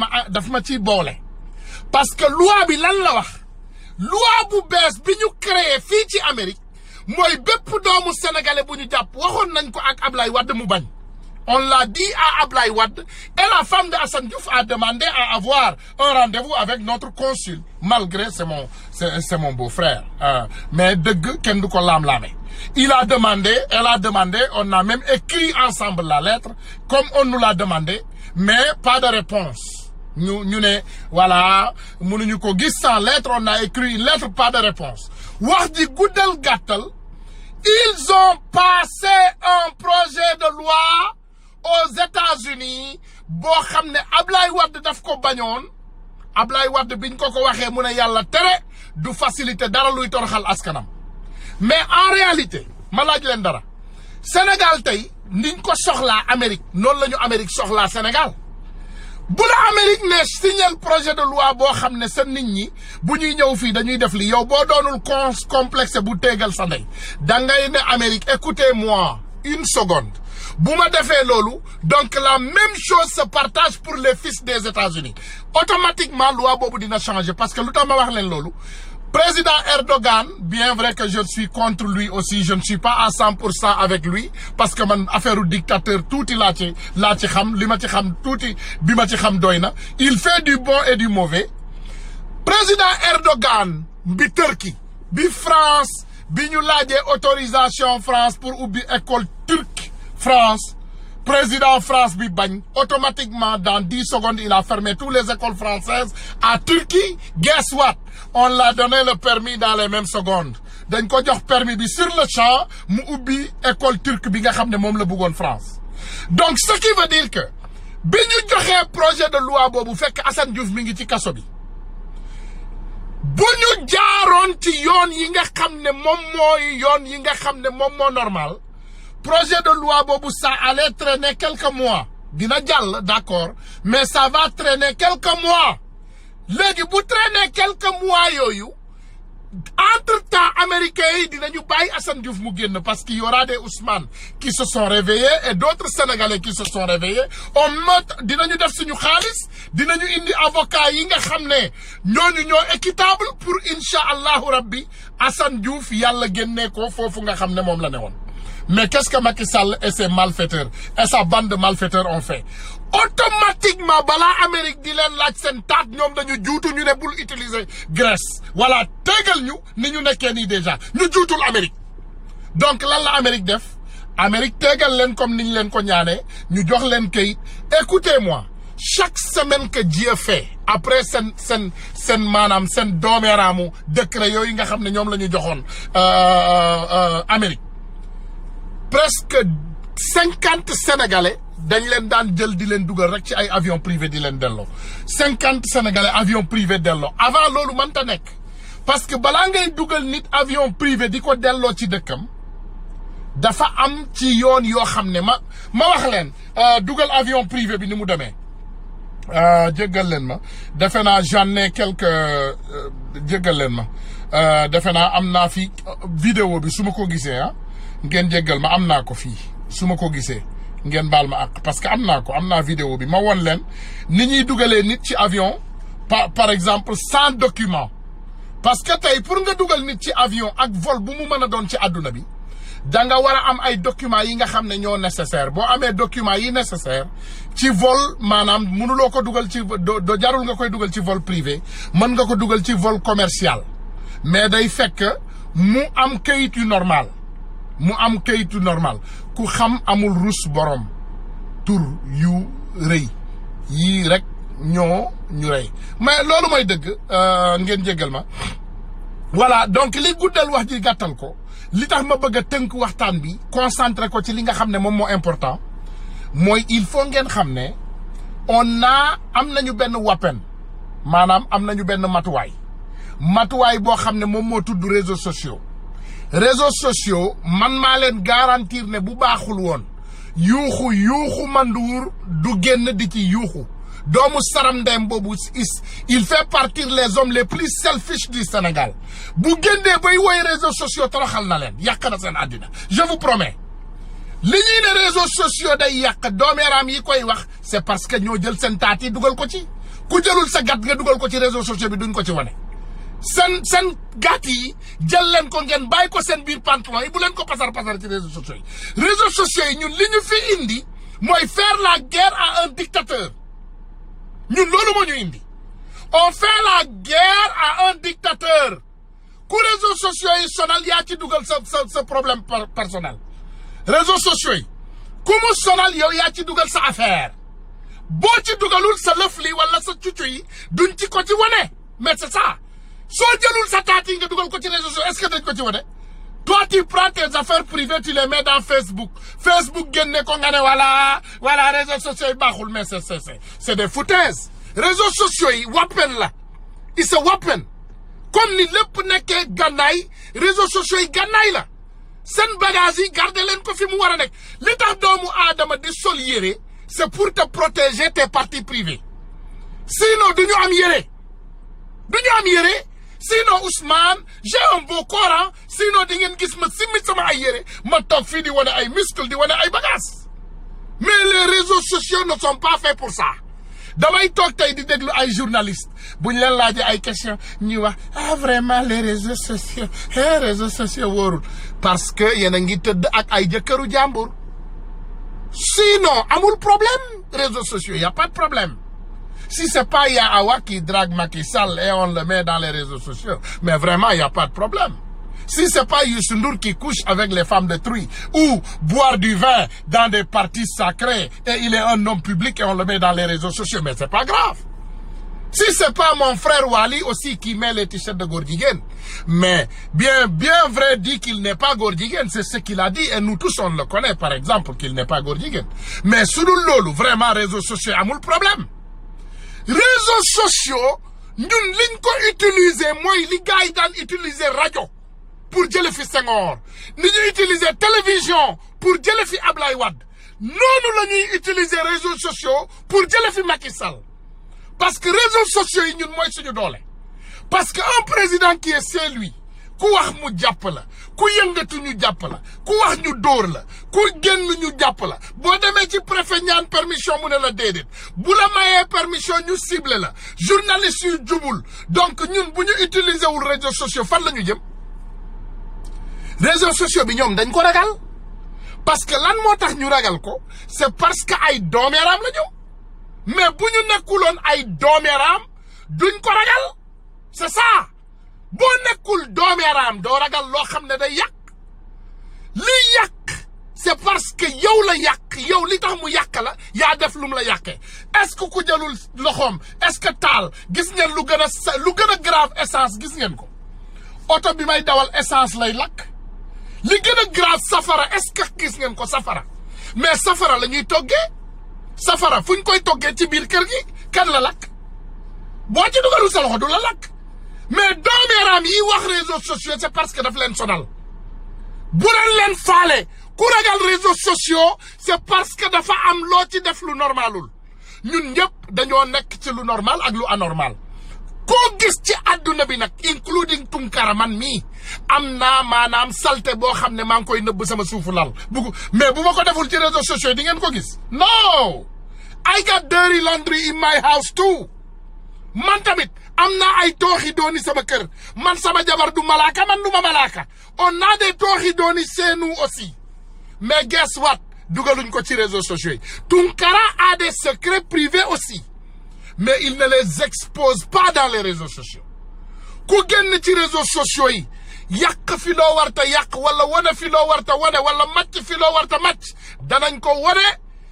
ma ciy boole parce que loi bi lan la wax loi bu bees bi ñu créé fii ci Amérique mooy bépp doomu sénégalais bu ñu jàpp waxoon nañ ko ak Ablaye Wade mu bañ on l'a dit à Ablaye Wade et la femme de Assane Diouf a demandé à avoir un rendez-vous avec notre consul malgré c'est mon beau-frère mais dëgg kenn du ko laam-laame elle a demandé on a même écrit ensemble la lettre comme on nous l'a demandé mais pas de réponse ñu ne voilà mënuñu ko gis sans lettre on a écrit une lettre pas de réponse wax ji guddal gàttal ils ont passé un projet de loi aux États-Unis boo xam ne Ablaye Wade daf ko bañoon Ablaye Wade biñ ko waxee mu ne yàlla tere du faciliter dara luy toroxal askanam mais en réalité ma laaj leen dara Sénégal tey niñ ko soxlaa Amérique noonu la ñu Amérique soxlaa Sénégal bu la Amérique ne signal projet de loi boo xam ne sa nit ñi bu ñuy ñëw fii dañuy def li yow boo doonul complexe bu téegal sa ndey dangay ne Amérique écoutez-moi une seconde bu ma defee loolu donc la même chose se partage pour les fils des États-Unis automatiquement loi boobu dina changer parce que lu tax ma wax leen loolu président Erdogan bien vrai que je suis contre lui aussi je ne suis pas à 100% avec lui parce que man affaire u dictateur tuuti laa ci xam li ma ci xam tuuti bi ma ci xam doy na il fait du bon et du mauvais président Erdogan bi Turquie bi France bi ñu laajee autorisation France pour ubbi école turque France président France bi bañ automatiquement dans 10 secondes il a fermé toutes les écoles françaises à Turquie guess what on l'a donné le permis dans les mêmes secondes dañ ko jox permis bi sur le champ mu ubbi école turque bi nga xam ne moom la bëggoon France donc ce qui veut dire que bi ñu joxee projet de loi boobu fekk Assane Diouf mi ngi ci kaso bi bu ñu jaaroon ci yoon yi nga xam ne moom mooy yoon yi nga xam ne moom moo normal projet de loi boobu ça allait traîner quelques mois dina jàll d'accord mais ça va traîner quelques mois léegi bu traîner quelques mois yooyu entre-temps américains yi dinañu bàyyi Assane Diouf mu génn parce qu'il y aura des Ousmane qui se sont réveillés et d'autres Sénégalais qui se sont réveillés dinañu def suñu xaalis dinañu indi avocat yi nga xam ne ñooñu ñoo équitable pour incha allahu rabbi Assane Diouf yàlla génnee ko foofu nga xam ne moom la ne woon mais qu'est-ce que Macky Sall et ses malfaiteurs et sa bande de malfaiteurs ont fait automatiquement balaa Amérique di leen laaj seen taat ñoom dañu juutu ñu ne bul utiliser Grèce voilà tegal ñu ni ñu nekkee nii déjà ñu juutul Amérique donc lan la Amérique def Amérique tegal leen comme ni ñu leen ko ñaanee ñu jox leen kayit écoutez-moi chaque semaine que Dieu fait après seen maanaam seen doomeeraamu décret yooyu nga xam ne ñoom la ñu joxoon Amérique presque 50 Sénégalais dañ leen daan jël di leen dugal rek ci ay avion privé di leen delloo 50 Sénégalais avion privé delloo avant loolu mënta nekk parce que balaa ngay dugal nit avion privé di ko delloo ci dëkkam dafa am ci yoon yoo xam ne ma wax leen dugal avion privé bi ni mu demee jéggal leen ma defe naa j'en ai quelques jéggal leen ma defe naa am naa fi vidéo bi su ma ko gisee ngeen jéggal ma am naa ko fii su ma ko gisee ngeen baal ma ak parce que am naa vidéo bi ma won leen ni ñuy dugalee nit ci avion par exemple sans document parce que tey pour nga dugal nit ci avion ak vol bu mu mën a doon ci àdduna bi da nga war a am ay documents yi nga xam ne ñoo nécessaire boo amee documents yi nécessaire ci vol maanaam mënuloo ko dugal ci do jarul nga koy dugal ci vol privé mën nga ko dugal ci vol commercial mais day fekk mu am kayit yu normal ku xam amul rus borom tur yu rëy yii rek ñoo ñu rëy mais loolu mooy dëgg ngeen jéggal ma voilà donc li guddal wax ji gàttal ko li tax ma bëgg a tënk waxtaan bi concentré ko ci li nga xam ne moom moo important mooy il faut ngeen xam ne am nañu benn weapon maanaam am nañu benn matuwaay boo xam ne moom moo tudd réseaux sociaux man maa leen garantir ne bu baaxul woon yuuxu Mandour du génn di ci yuuxu doomu saram ndeyam boobu il fait partie les hommes les plus selfish du Sénégal bu génnee bay woy réseaux sociaux toroxal na leen yàq na seen àddina je vous promets li ñuy ne réseaux sociaux day yàq doomeeraam yi koy wax c'est parce que ñoo jël seen taat yi dugal ko ci ku jëlul sa gat nga dugal ko ci réseaux sociaux bi duñ ko ci wane seen gàtt yi jël leen ko ngeen bàyyi ko seen biir pantalon yi bu leen ko pasar ci réseaux sociaux yi ñun li ñu fi indi mooy faire la guerre à un dictateur ñun loolu moo ñu indi on fait la guerre à un dictateur ku réseaux sociaux yi sonal yaa ci dugal sa problème personnel réseaux sociaux yi ku mu sonal yow yaa ci dugal sa affaire boo ci dugalul sa lëf li wala sa cucu yi duñ ci ko ci wane mais c'est ça soo jëlul sa taat yi nga dugal ko ci réseaux sociaux est-ce que dañ ko ci wane Toi, tu prends tes affaires privées, tu les mets dans Facebook. Facebook, voilà, réseaux sociaux, mais c'est des foutaises. Réseaux sociaux, wapen là. Ils se wapen. Comme ni lepp nekkee gannaay réseaux sociaux yi gannaay la seen bagage yi garder leen ko fi mu war a nekk li tax doomu aadama di sol yére c'est pour te protéger tes parties privées sinon duñu am yére sinon Ousmane j'ai un beau corps sinon di ngeen gis ma simmi sama ay yére ma toog fii di wane ay muscle di wane ay bagages mais les réseaux sociaux ne sont pas faits pour ça damay toog tey di déglu ay journalistes buñ leen laajee ay questions ñu wax vraiment les réseaux sociaux wóorul parce que yéen a ngi tëdd ak ay jëkkëru jàmbur sinon amul problème réseaux sociaux y a pas de problème si c'est pas Awa qui drague Macky Sall et on le met dans les réseaux sociaux mais vraiment y a pas de problème si c'est pas Youssou Ndour qui couche avec les femmes de truie ou boire du vin dans des parties sacrées et il est un homme public et on le met dans les réseaux sociaux, mais c'est pas grave. Si c'est pas mon frère Wali aussi qui met les t-shirts de Gordigen, mais bien vrai dit qu'il n'est pas Gordigen, c'est ce qu'il a dit et nous tous on le connaît par exemple qu'il n'est pas Gordigen. Mais sous lolu vraiment réseaux sociaux amul problème. Réseaux sociaux, ñun liñ ko utiliser moy li gaay daan utiliser radio. Pour jële fi Senghor ni ñu utiliser télévision pour jële fi Ablaye Wade noonu la ñuy utiliser réseaux sociaux pour jële fi Macky Sall parce que réseaux sociaux yi ñun mooy suñu doole parce que un président qui est chez lui ku wax mu jàpp la ku yëngatu ñu jàpp la ku wax ñu dóor la ku génn ñu jàpp la boo demee ci préfet ñaan permission mu ne la déedéet bu la mayee permission ñu ciblé la journaliste yu jubul donc ñun bu ñu utiliser wul réseaux sociaux fan la ñu jëm réseaux sociaux bi ñoom dañ ko ragal parce que lan moo tax ñu ragal ko c'est parce que ay doomeeraam la ñu mais bu ñu nekkuloon ay doomeeraam duñ ko ragal c'est ça boo nekkul doomeeraam doo ragal loo xam ne day yàq li yàq c'est parce que yow la yàq yow li tax mu yàq la yaa def lu mu la yàqee est-ce que ku jëlul loxoom est-ce que taal gis ngeen lu gën a grave essence gis ngeen ko oto bi may dawal essence lay lakk li gën a grave safara est-ce que gis ngeen ko safara mais safara la ñuy toggee safara fu ñu koy toggee ci biir kër gi kan la lakk boo ci dugalu sa loxo du la lakk mais doomeeraam yi wax réseaux sociaux c'est parce que daf leen sonal bu leen faale ku ragal réseaux sociaux c'est parce que dafa am loo ci def lu normalul ñun ñëpp dañoo nekk ci lu normal ak lu anormal koo gis ci àdduna bi nag including Tunkara man mii am naa maanaam salte boo xam ne maa ngi koy nëbb sama suufu lal mais bu ma ko deful ci réseaux sociaux di ngeen ko gis no I got dirty laundry in my house too man tamit am naa ay tooxi dooni sama kër man sama jabar du malaaka man du ma malaaka on a des tooxi dooni chez nous aussi mais guess what dugaluñ ko ci réseaux sociaux yi Tunkara a des secrets privés aussi mais il ne les expose pas dans les réseaux sociaux ku génn ci réseaux sociaux yi yàq fi loo warta yàq wala wane fi loo warta wane wala màcc fi loo warta màcc danañ ko wane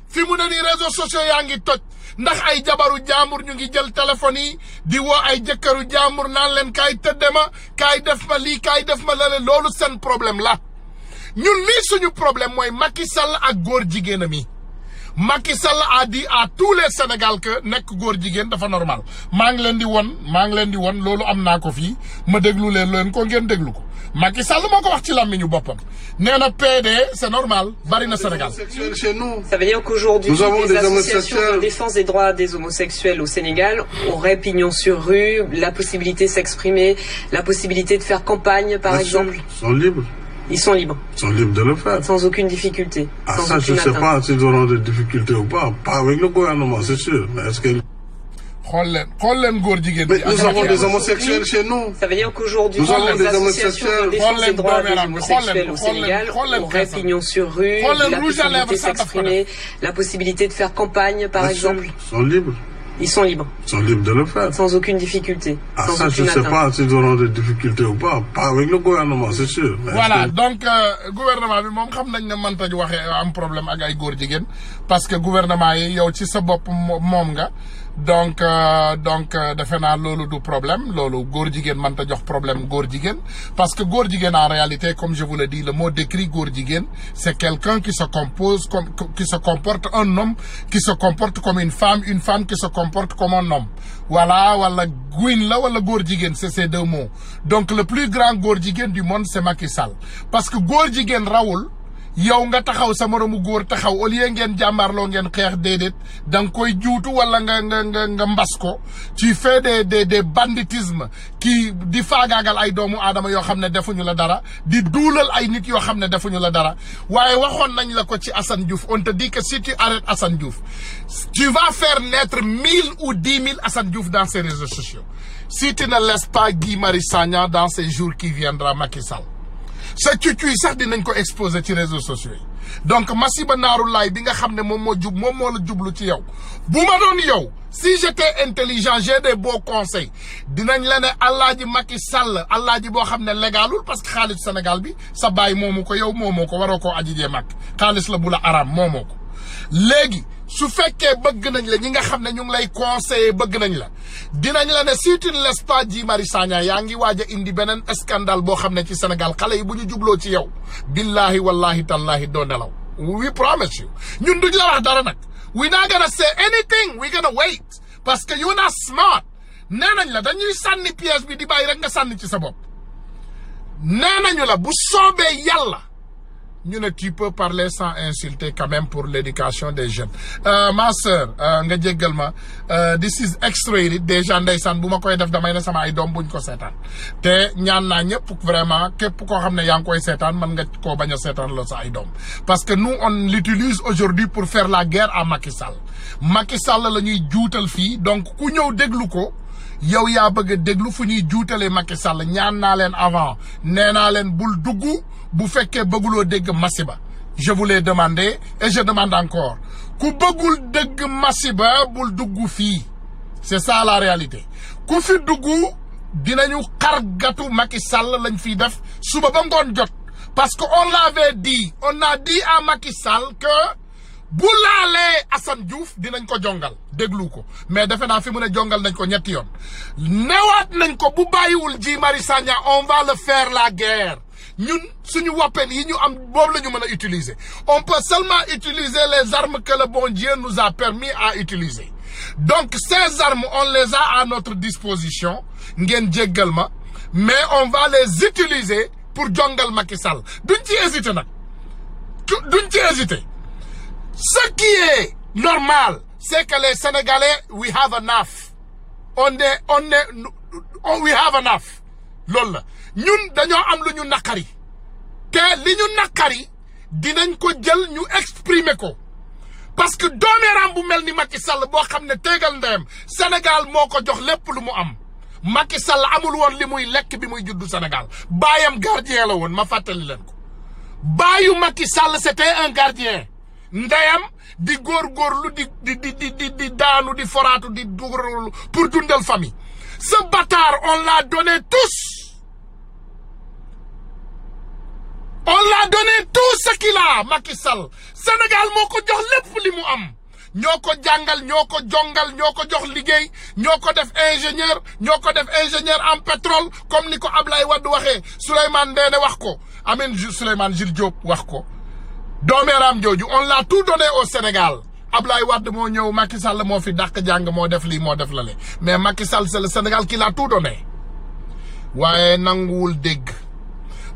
fi mu ne nii réseaux sociaux yaa ngi toj ndax ay jabaru jaambur ñu ngi jël téléphone yi di woo ay jëkkëru jaambur naan leen kaay tëdde ma kaay def ma lii kaay def ma lale loolu seen problème la ñun lii suñu problème mooy Macky Sall ak góor jigéenam yi Macky Sall a dit à tous les Sénégal que nekk góor jigéen dafa normal maa ngi leen di won loolu am naa ko fii ma déglu leen ko ngeen déglu ko Macky Sall moo ko wax ci làmmiñu boppam nee na PD c'est normal bari na Sénégal. Ça veut dire qu'aujourd'hui les associations de défense des droits des homosexuels au Sénégal auraient pignon sur rue, la possibilité de s'exprimer, la possibilité de faire campagne par exemple. Ils sont libres. Ils sont libres. Ils sont libres de le faire. Sans aucune difficulté. Ah ça, je ne sais pas s'ils auront des difficultés ou pas. Pas avec le gouvernement, c'est sûr. Mais est-ce que... Mais nous avons des homosexuels chez nous. Ça veut dire qu'aujourd'hui, les associations de défense des droits des homosexuels au Sénégal auraient pignon sur rue, la possibilité de s'exprimer, la possibilité de faire campagne par exemple. Ils sont libres. Ils sont libres. Ils sont libres de le faire. Sans aucune difficulté. Ah ça, je ne sais pas s'ils auront des difficultés ou pas. Pas avec le gouvernement, c'est sûr. Mais voilà, donc gouvernement bi moom xam nañ ne mënta waxee am problème ak ay góor jigéen parce que gouvernement yi yow ci sa bopp moom nga donc defe naa loolu du problème loolu góor jigéen mënta jox problème góor jigéen parce que góor jigéen en réalité comme je vous le dis le mot décrit góor jigéen c'est quelqu'un qui se comporte un homme qui se comporte comme une femme qui se comporte comme un homme voilà wala guin la wala góor jigéen c'est ces deux mots donc le plus grand góor jigéen du monde c'est Macky Sall parce que góor jigéen rawul yow nga taxaw sa moromu góor taxaw au lieu ngeen jàmmarloo ngeen xeex déedéet da nga koy juutu wala nga mbas ko tu fais des banditisme qui di faagaagal ay doomu aadama yoo xam ne defuñu la dara di duulal ay nit yoo xam ne defuñu la dara waaye waxoon nañ la ko ci Assane Diouf on te dit que si tu arrêtes Assane Diouf tu vas faire naître 1000 ou 10 000 Assane Diouf dans ces réseaux sociaux si tu ne laisses pas Guy Marius Sagna dans ces jours qui viendra Macky Sall sa cucuy sax dinañ ko exposer ci réseaux sociaux yi donc masiba naaru laay bi nga xam ne moom moo la jublu ci yow bu ma doon yow si j'étais intelligent j'ai des beaux conseils dinañ la ne Alaaji Macky Sall Alaaji boo xam ne légalul parce que xaalis Sénégal bi sa baay moomu ko yow moomoo ko waroo koo ajijee mag xaalis la bu la araam moomoo ko léegi su fekkee bëgg nañ la ñi nga xam ne ñu ngi lay conseiller bëgg nañ la dinañ la ne si tu ne laisses pas Guy Marius Sagna yaa ngi waaj a indi beneen scandale boo xam ne ci Sénégal xale yi bu ñu jubloo ci yow billahi wallahi tallahi doo nelaw we promise you ñun duñ la wax dara nag we not gonna say anything we gonna wait parce que you're not smart nee nañ la dañuy sànni pièce bi di bàyyi rek nga sànni ci sa bopp nee nañu la bu soobee yàlla ñu ne tu peux parler sans insulter quand même pour l'éducation des jeunes ma sœur nga jéggal ma this is X-rated déjà ndeysaan bu ma koy def damay ne sama ay doom buñ ko seetaan te ñaan naa ñëpp vraiment képp koo xam ne yaa ngi koy seetaan mën nga koo bañ a seetaan la sa ay doom parce que nous on l'utilise aujourd'hui pour faire la guerre à Macky Sall Macky Sall la ñuy juutal fii donc ku ñëw déglu ko yow yaa bëgg a déglu fu ñuy juutalee Macky Sall ñaan naa leen avant nee naa leen bul dugg bu fekkee bëgguloo dégg masiba je vous l'ai demandé et je demande encore ku bëggul dégg masiba bul dugg fii c'est ça la réalité ku fi dugg dinañu xargatu Macky Sall lañ fiy def suba ba ngoon jot parce que on l'avait dit on a dit à Macky Sall que bu laalee Assane Diouf dinañ ko jongal déglu ko mais defe naa fi mu ne jongal nañ ko ñetti yoon newaat nañ ko bu bàyyiwul Guy Marius Sagna on va le faire la guerre ñun suñu wappel yi ñu am boobu la ñu mën a utiliser on peut seulement utiliser les armes que le bon Dieu nous a permis à utiliser donc ces armes on les a à notre disposition ngeen jéggal ma mais on va les utiliser pour jongal Macky Sall duñ ci hésiter nag duñ ci hésiter ce qui est normal c'est que les Sénégalais we have enough we have enough loolu la ñun dañoo am lu ñu naqari te li ñu naqari dinañ ko jël ñu exprimer ko parce que doomeeraam bu mel ni Macky Sall boo xam ne tegal ndeyam Sénégal moo ko jox lépp lu mu am Macky Sall amul woon li muy lekk bi muy juddu Sénégal baayam gardien la woon ma fàttali leen ko baayu Macky Sall c'était un gardien ndeyam di góorgóorlu di daanu di foraatu di dugal pour dundal famille ce bâtard on l'a donné tous on l'a donné tout ce qu'il a Macky Sall Sénégal moo ko jox lépp li mu am ñoo ko jàngal ñoo ko jongal ñoo ko jox liggéey ñoo ko def ingénieur en pétrole comme ni ko Ablaye Wade waxee Souleymane Ndéné wax ko Amin Souleymane Jules Diop wax ko doomeeraam jooju on l'a tout donné au Sénégal Ablaye Wade moo ñëw Macky Sall moo fi dàq jàng moo def lii moo def lale mais Macky Sall c'est le Sénégal qui l'a tout donné waaye nanguwul dégg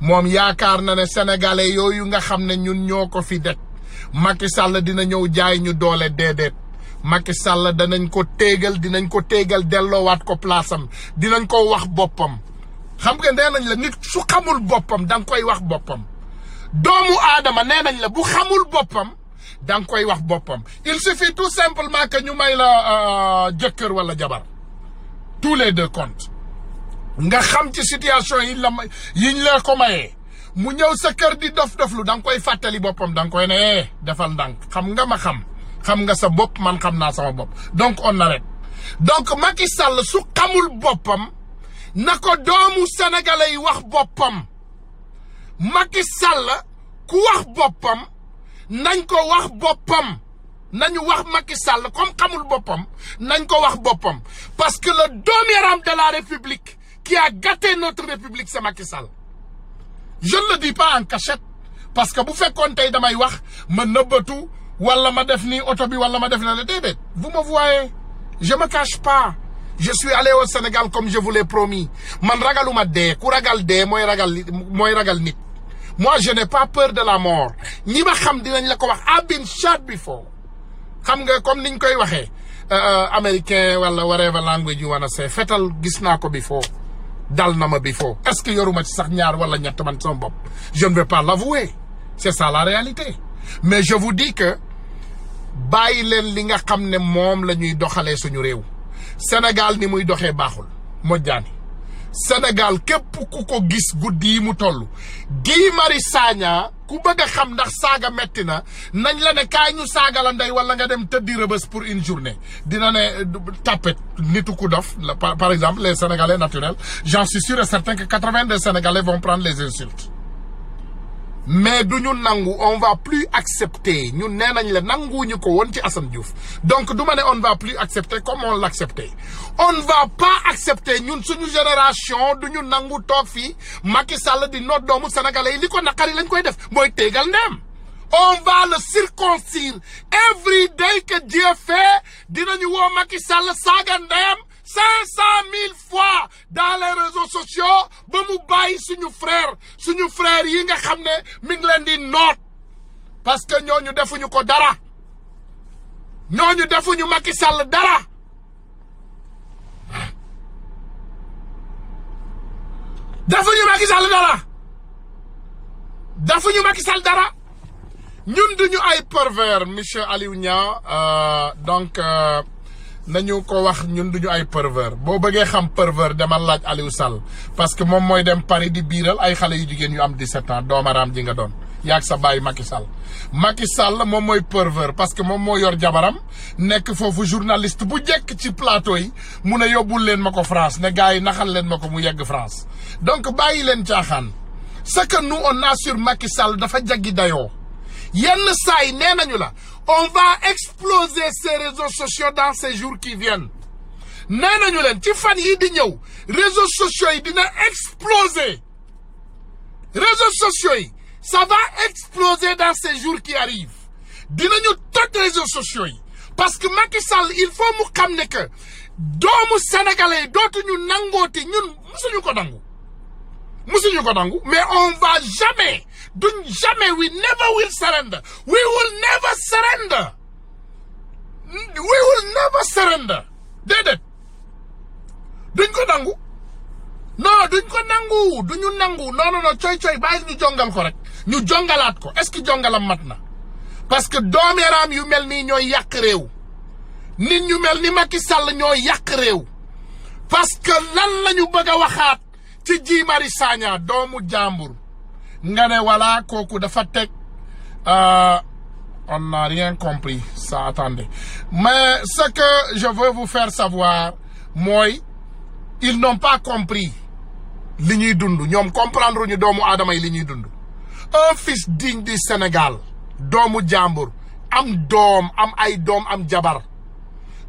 moom yaakaar na ne sénégalais yooyu nga xam ne ñun ñoo ko fi det Macky Sall dina ñëw jaay ñu doole déedéet Macky Sall dinañ ko téegal delloowaat ko place am dinañ ko wax boppam xam nga nee nañ la nit su xamul boppam da nga koy wax boppam doomu aadama nee nañ la bu xamul boppam da nga koy wax boppam il suffit tout simplement que ñu may la jëkkër wala jabar tous les deux comptes nga xam ci situation yiñ la ko mayee mu ñëw sa kër di dof-doflu da nga koy fàttali boppam da nga koy ne defal ndànk xam nga ma xam nga sa bopp man xam naa sama bopp donc on arrête donc Macky Sall su xamul boppam na ko doomu sénégalais yi wax boppam Macky Sall ku wax boppam nañ ko wax boppam nañu wax Macky Sall comme xamul boppam nañ ko wax boppam parce que le dooméram de la République qui a gâté notre République c'est Macky Sall. Je ne le dis pas en cachette parce que bu fekkoon tey damay wax ma nëbbatu wala ma def ni oto bi wala ma def na la déedéet. Vous me voyez, je me cache pas. Je suis allé au Sénégal comme je vous l'ai promis. Man ragaluma dee ku ragal dee mooy ragal nit. Moi je n'ai pas peur de la mort. ñi ma xam dinañ la ko wax. I've been shot before. xam nga comme niñ koy waxee américain wala whatever language you wanna say fetal gis naa ko before. dal na ma before. Est-ce que yoruma ci sax ñaar wala ñett man sama bopp. Je ne vais pas l'avouer. C'est ça la réalité. Mais je vous dis que bàyyi leen li nga xam ne moom la ñuy doxalee suñu réew. Sénégal ni muy doxee baaxul Modiane. Sénégal képp ku ko gis guddi yi mu toll. Guy Marius Sagna ku bëgg a xam ndax saaga metti na nañ la ne kaay ñu saaga la ndey wala nga dem tëddi Rebeuss pour une journée dina ne tapet nitu ku dof par exemple les Sénégalais naturels j'en suis sûr et certain que 80 des Sénégalais vont prendre les insultes. Mais duñu nangu on va plus accepter ñun nee nañ la nanguñu ko woon ci Assane Diouf donc du ma ne on va plus accepter comme on l'acceptait. On ne va pas accepter ñun suñu génération duñu nangu toog fii Macky Sall di noot doomu sénégalais yi li ko naqari lañ koy def mooy téegal ndeem. On va le circoncire every day que Dieu fait dinañu woo Macky Sall saaga ndeem 500 000 fois dans les réseaux sociaux ba mu bàyyi suñu frère yi nga xam ne mi ngi leen di noot parce que ñooñu defuñu ko dara ñooñu defuñu Macky Sall dara defuñu Macky Sall dara ñun duñu ay pervers monsieur Aliou Niang donc nañu ko wax ñun duñu ay pervers boo bëggee xam pervers demal laaj Aliou Sall parce que moom mooy dem Paris di biiral ay xale yu jigéen yu am 17 ans doomaraam ji nga doon yaag sa bàyyi Macky Sall moom mooy pervers parce que moom moo yor jabaram nekk foofu journaliste bu jekk ci plateau yi mu ne yóbbul leen ma ko France ne gars yi naxal leen ma ko mu yegg France donc bàyyi leen caaxaan ce que nous on a sur Macky Sall dafa jaggi dayoo yenn saa yi nee nañu la on va exploser ces réseaux sociaux dans ces jours qui viennent nee nañu leen ci fan yi di ñëw réseaux sociaux yi dina exploser réseaux sociaux yi ça va exploser dans ces jours qui arrivent dinañu toj réseaux sociaux yi parce que Macky Sall il faut mu xam ne que doomu sénégalais yi dootuñu nangooti ñun musuñu ko nangu mais on va jamais we never will surrender we will never surrender déedéet duñ ko nangu duñu nangu non coy bàyyi ñu jongal ko rek ñu jongalaat ko est-ce que jongalam mat na parce que doomeeraam yu mel nii ñooy yàq réew nit ñu mel ni Macky Sall ñooy yàq réew parce que lan lañu bëgg a waxaat ci Guy Marius Sagna doomu jàmbur nga ne voilà kooku dafa teg on n'a rien compris ça attendez mais ce que je veux vous faire savoir mooy ils n'ont pas compris li ñuy dund ñoom comprendre ñu doomu aadama yi li ñuy dund un fils digne du Sénégal doomu jàmbur am doom am ay doom am jabar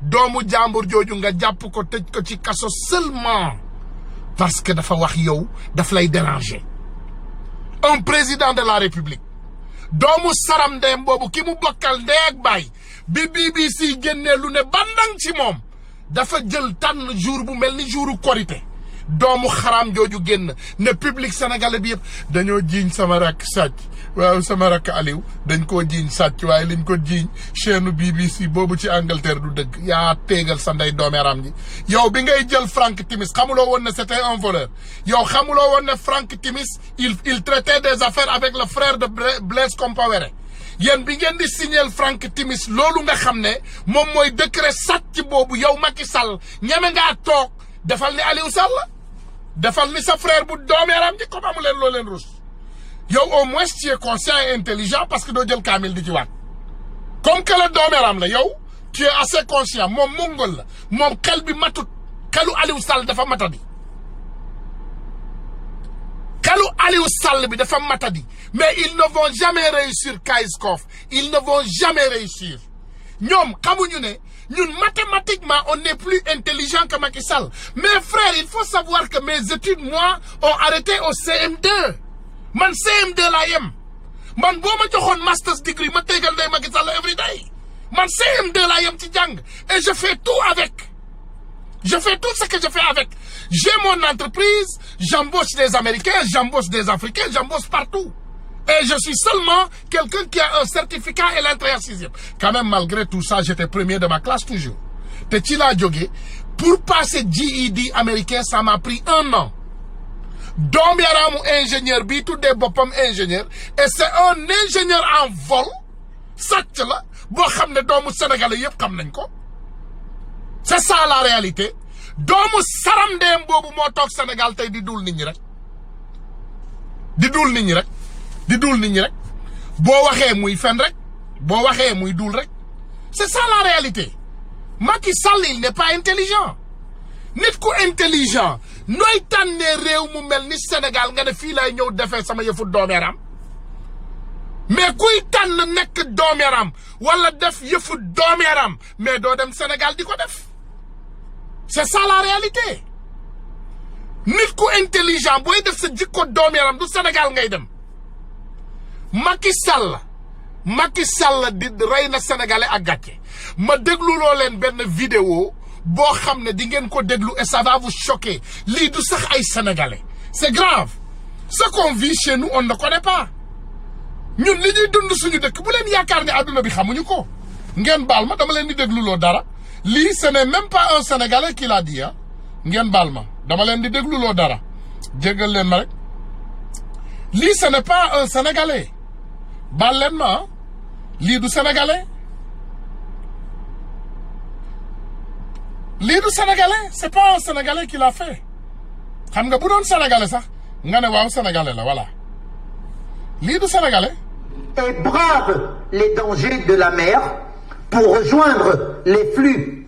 doomu jàmbur jooju nga jàpp ko tëj ko ci kaso seulement parce que dafa wax yow daf lay déranger un président de la République doomu saram ndeem boobu ki mu bokkal ndey ak baay bi BBC génnee lu ne bandang ci moom dafa jël tànn jour bu mel ni jouru korité doomu xaram jooju génn ne public sénégalais bi yëpp dañoo jiiñ sama rakk sàcc waaw sama rakk Aliou dañ koo jiiñ sàcc waaye liñ ko jiiñ chaîne BBC boobu ci Angleterre du dëgg yaa téegal sa ndey doomeeram ji yow bi ngay jël Frank Timis xamuloo woon ne c'était un voleur yow xamuloo woon ne Frank Timis il traitait des affaires avec le frère de Blaise Compaoré yéen bi ngeen di signer Frank Timis loolu nga xam ne moom mooy décret sàcc boobu yow Macky Sall ñeme ngaa toog defal ni Aliou Sall defal ni sa frère bu doomeeram ji comme amu leen loo leen rus yow au moins tu es conscient et intelligent parce que doo jël kaamil di ci waat comme que la doomeeram la yow tu es assez conscient moom mongol la moom xel bi matut xelu Aliou Sall dafa matadi xelu Aliou Sall bi dafa matadi mais ils ne vont jamais réussir Kayz Kof ils ne vont jamais réussir ñoom xamuñu ne ñun mathématiquement on n'est plus intelligent que Macky Sall. Mes frères, il faut savoir que mes études, moi, ont arrêté au CM2. Man CM2 la yem. Man bo ma joxone master's degree ma tégal day Macky Sall every day. Man CM2 la yem ci jang et je fais tout avec. Je fais tout ce que je fais avec. J'ai mon entreprise, j'embauche des Américains, j'embauche des Africains, j'embauche partout. Et je suis seulement quelqu'un qui a un certificat et l'entrée en 6e. Quand même, malgré tout ça, j'étais premier de ma classe toujours. Te ci la jóge pour passer GED américain, ça m'a pris 1 an. Doom yaramu ingénieur bi tuddee boppam ingénieur et c'est un ingénieur en vol sàcc la boo xam ne doomu sénégalais yëpp xam nañ ko. C'est ça la réalité. Doomu saram ndeem boobu moo toog Sénégal tey di dul nit ñi rek. Di dul nit ñi rek. Di dul nit ñi rek. Boo waxee muy fen rek. Boo waxee muy dul rek. C'est ça la réalité. Macky Sall il n'est pas intelligent. Nit ku intelligent nooy tànnee réew mu mel ni Sénégal nga ne fii lay ñëw defee sama yëfu doomeeram. Mais kuy tànn nekk doomeeram wala def yëfu doomeeram mais doo dem Sénégal di ko def. C'est ça la réalité. Nit ku intelligent booy def sa jikko doomeeram du Sénégal ngay dem. Macky Sall di rey na Sénégalais ak gàcce. Ma dégluloo leen benn vidéo boo xam ne di ngeen ko déglu et ça va vous choquer. Lii du sax ay Sénégalais. C'est grave. Ce qu'on vit chez nous on ne connaît pas. ñun li ñuy dund suñu dëkk bu leen yaakaar ne àdduna bi xamuñu ko. Ngeen baal ma dama leen di dégluloo dara. Lii ce n'est même pas un Sénégalais qui l'a dit, hein. Ngeen baal ma dama leen di dégluloo dara. Jéggal leen ma rek. Lii ce n'est pas un Sénégalais. Baal leen ma hein. Lii du Sénégalais. Lii du Sénégalais, c'est pas un Sénégalais qui l'a fait. Xam nga bu doon Sénégalais sax nga ne waaw Sénégalais la voilà. Lii du Sénégalais. Et brave les dangers de la mer pour rejoindre les flux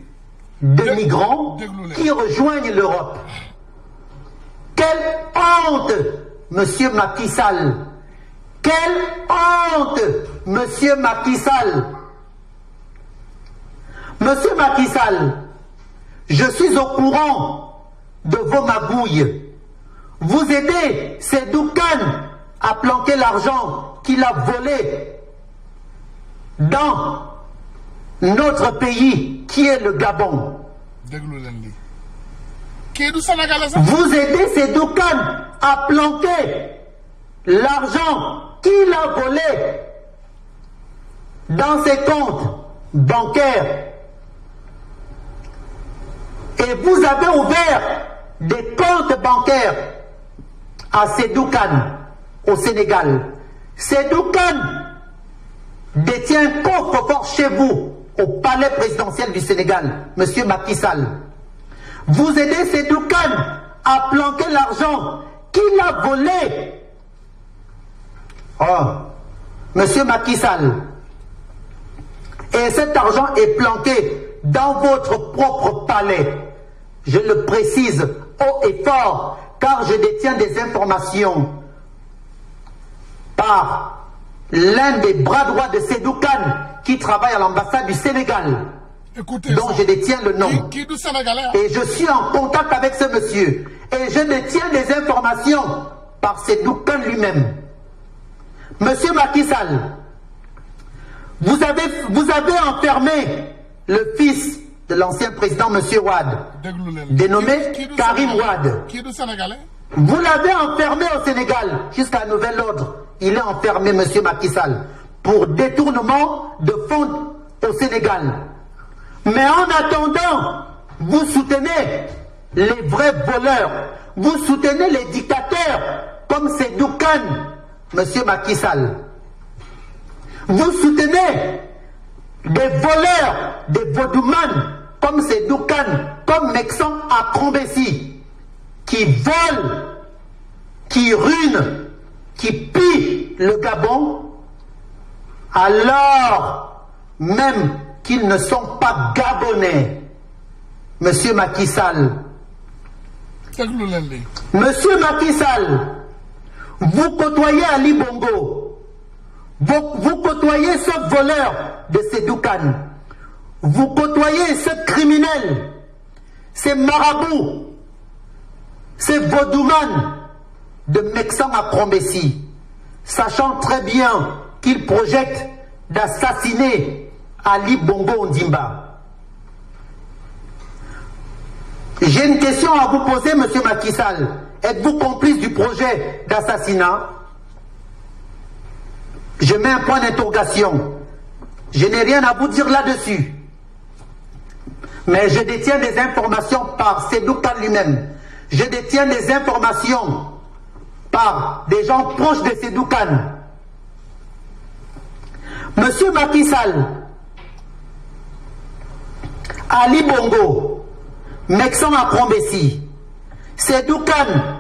de migrants qui rejoignent l'Europe. Quelle honte, Monsieur Macky Sall. Quelle honte, Monsieur Macky Sall. Monsieur Macky Sall, je suis au courant de vos magouilles. Vous aidez Seydou Kane à planquer l'argent qu'il a volé dans notre pays qui est le Gabon. Vous aidez Seydou Kane à planquer l'argent qu'il a volé dans ses comptes bancaires. Et vous avez ouvert des comptes bancaires à Seydou Kane au Sénégal. Seydou Kane détient un coffre-fort chez vous, au palais présidentiel du Sénégal, Monsieur Macky Sall. Vous aidez Seydou Kane à planquer l'argent qu'il a volé. Oh, Monsieur Macky Sall. Et cet argent est planqué dans votre propre palais. Je le précise haut et fort, car je détiens des informations par l'un des bras droits de Seydou Kane qui travaille à l'ambassade du Sénégal, dont je détiens le nom. Et je suis en contact avec ce monsieur. Et je détiens des informations par Seydou Kane lui-même. Monsieur Macky Sall, vous avez enfermé le fils de l'ancien président Monsieur Wade, dénommé Karim Wade. Vous l'avez enfermé au Sénégal jusqu'à nouvel ordre. Il est enfermé, Monsieur Macky Sall, pour détournement de fonds au Sénégal. Mais en attendant, vous soutenez les vrais voleurs. Vous soutenez les dictateurs comme Seydou Kane, Monsieur Macky Sall. Vous soutenez des voleurs, des vaudoumanes comme Seydou Kane, comme Mexan à Crombessi, qui volent, qui ruinent, qui pillent le Gabon, alors même qu'ils ne sont pas gabonais. Monsieur Macky Sall. Monsieur Macky Sall, vous côtoyez Ali Bongo. Vous côtoyez ce voleur de Seydou Kane. vous côtoyez ce criminel, ces marabouts, ces vaudouman de Mexan à Crombessi, sachant très bien qu'il projette d'assassiner Ali Bongo Ondimba. J'ai une question à vous poser, monsieur Macky Sall. Êtes-vous complice du projet d'assassinat? Je mets un point d'interrogation. Je n'ai rien à vous dire là-dessus. Mais je détiens des informations par Sédou Kane lui-même. Je détiens des informations par des gens proches de Sédou Kane. Monsieur Macky Sall, Ali Bongo, Mexan à Crombessi, Sédou Kane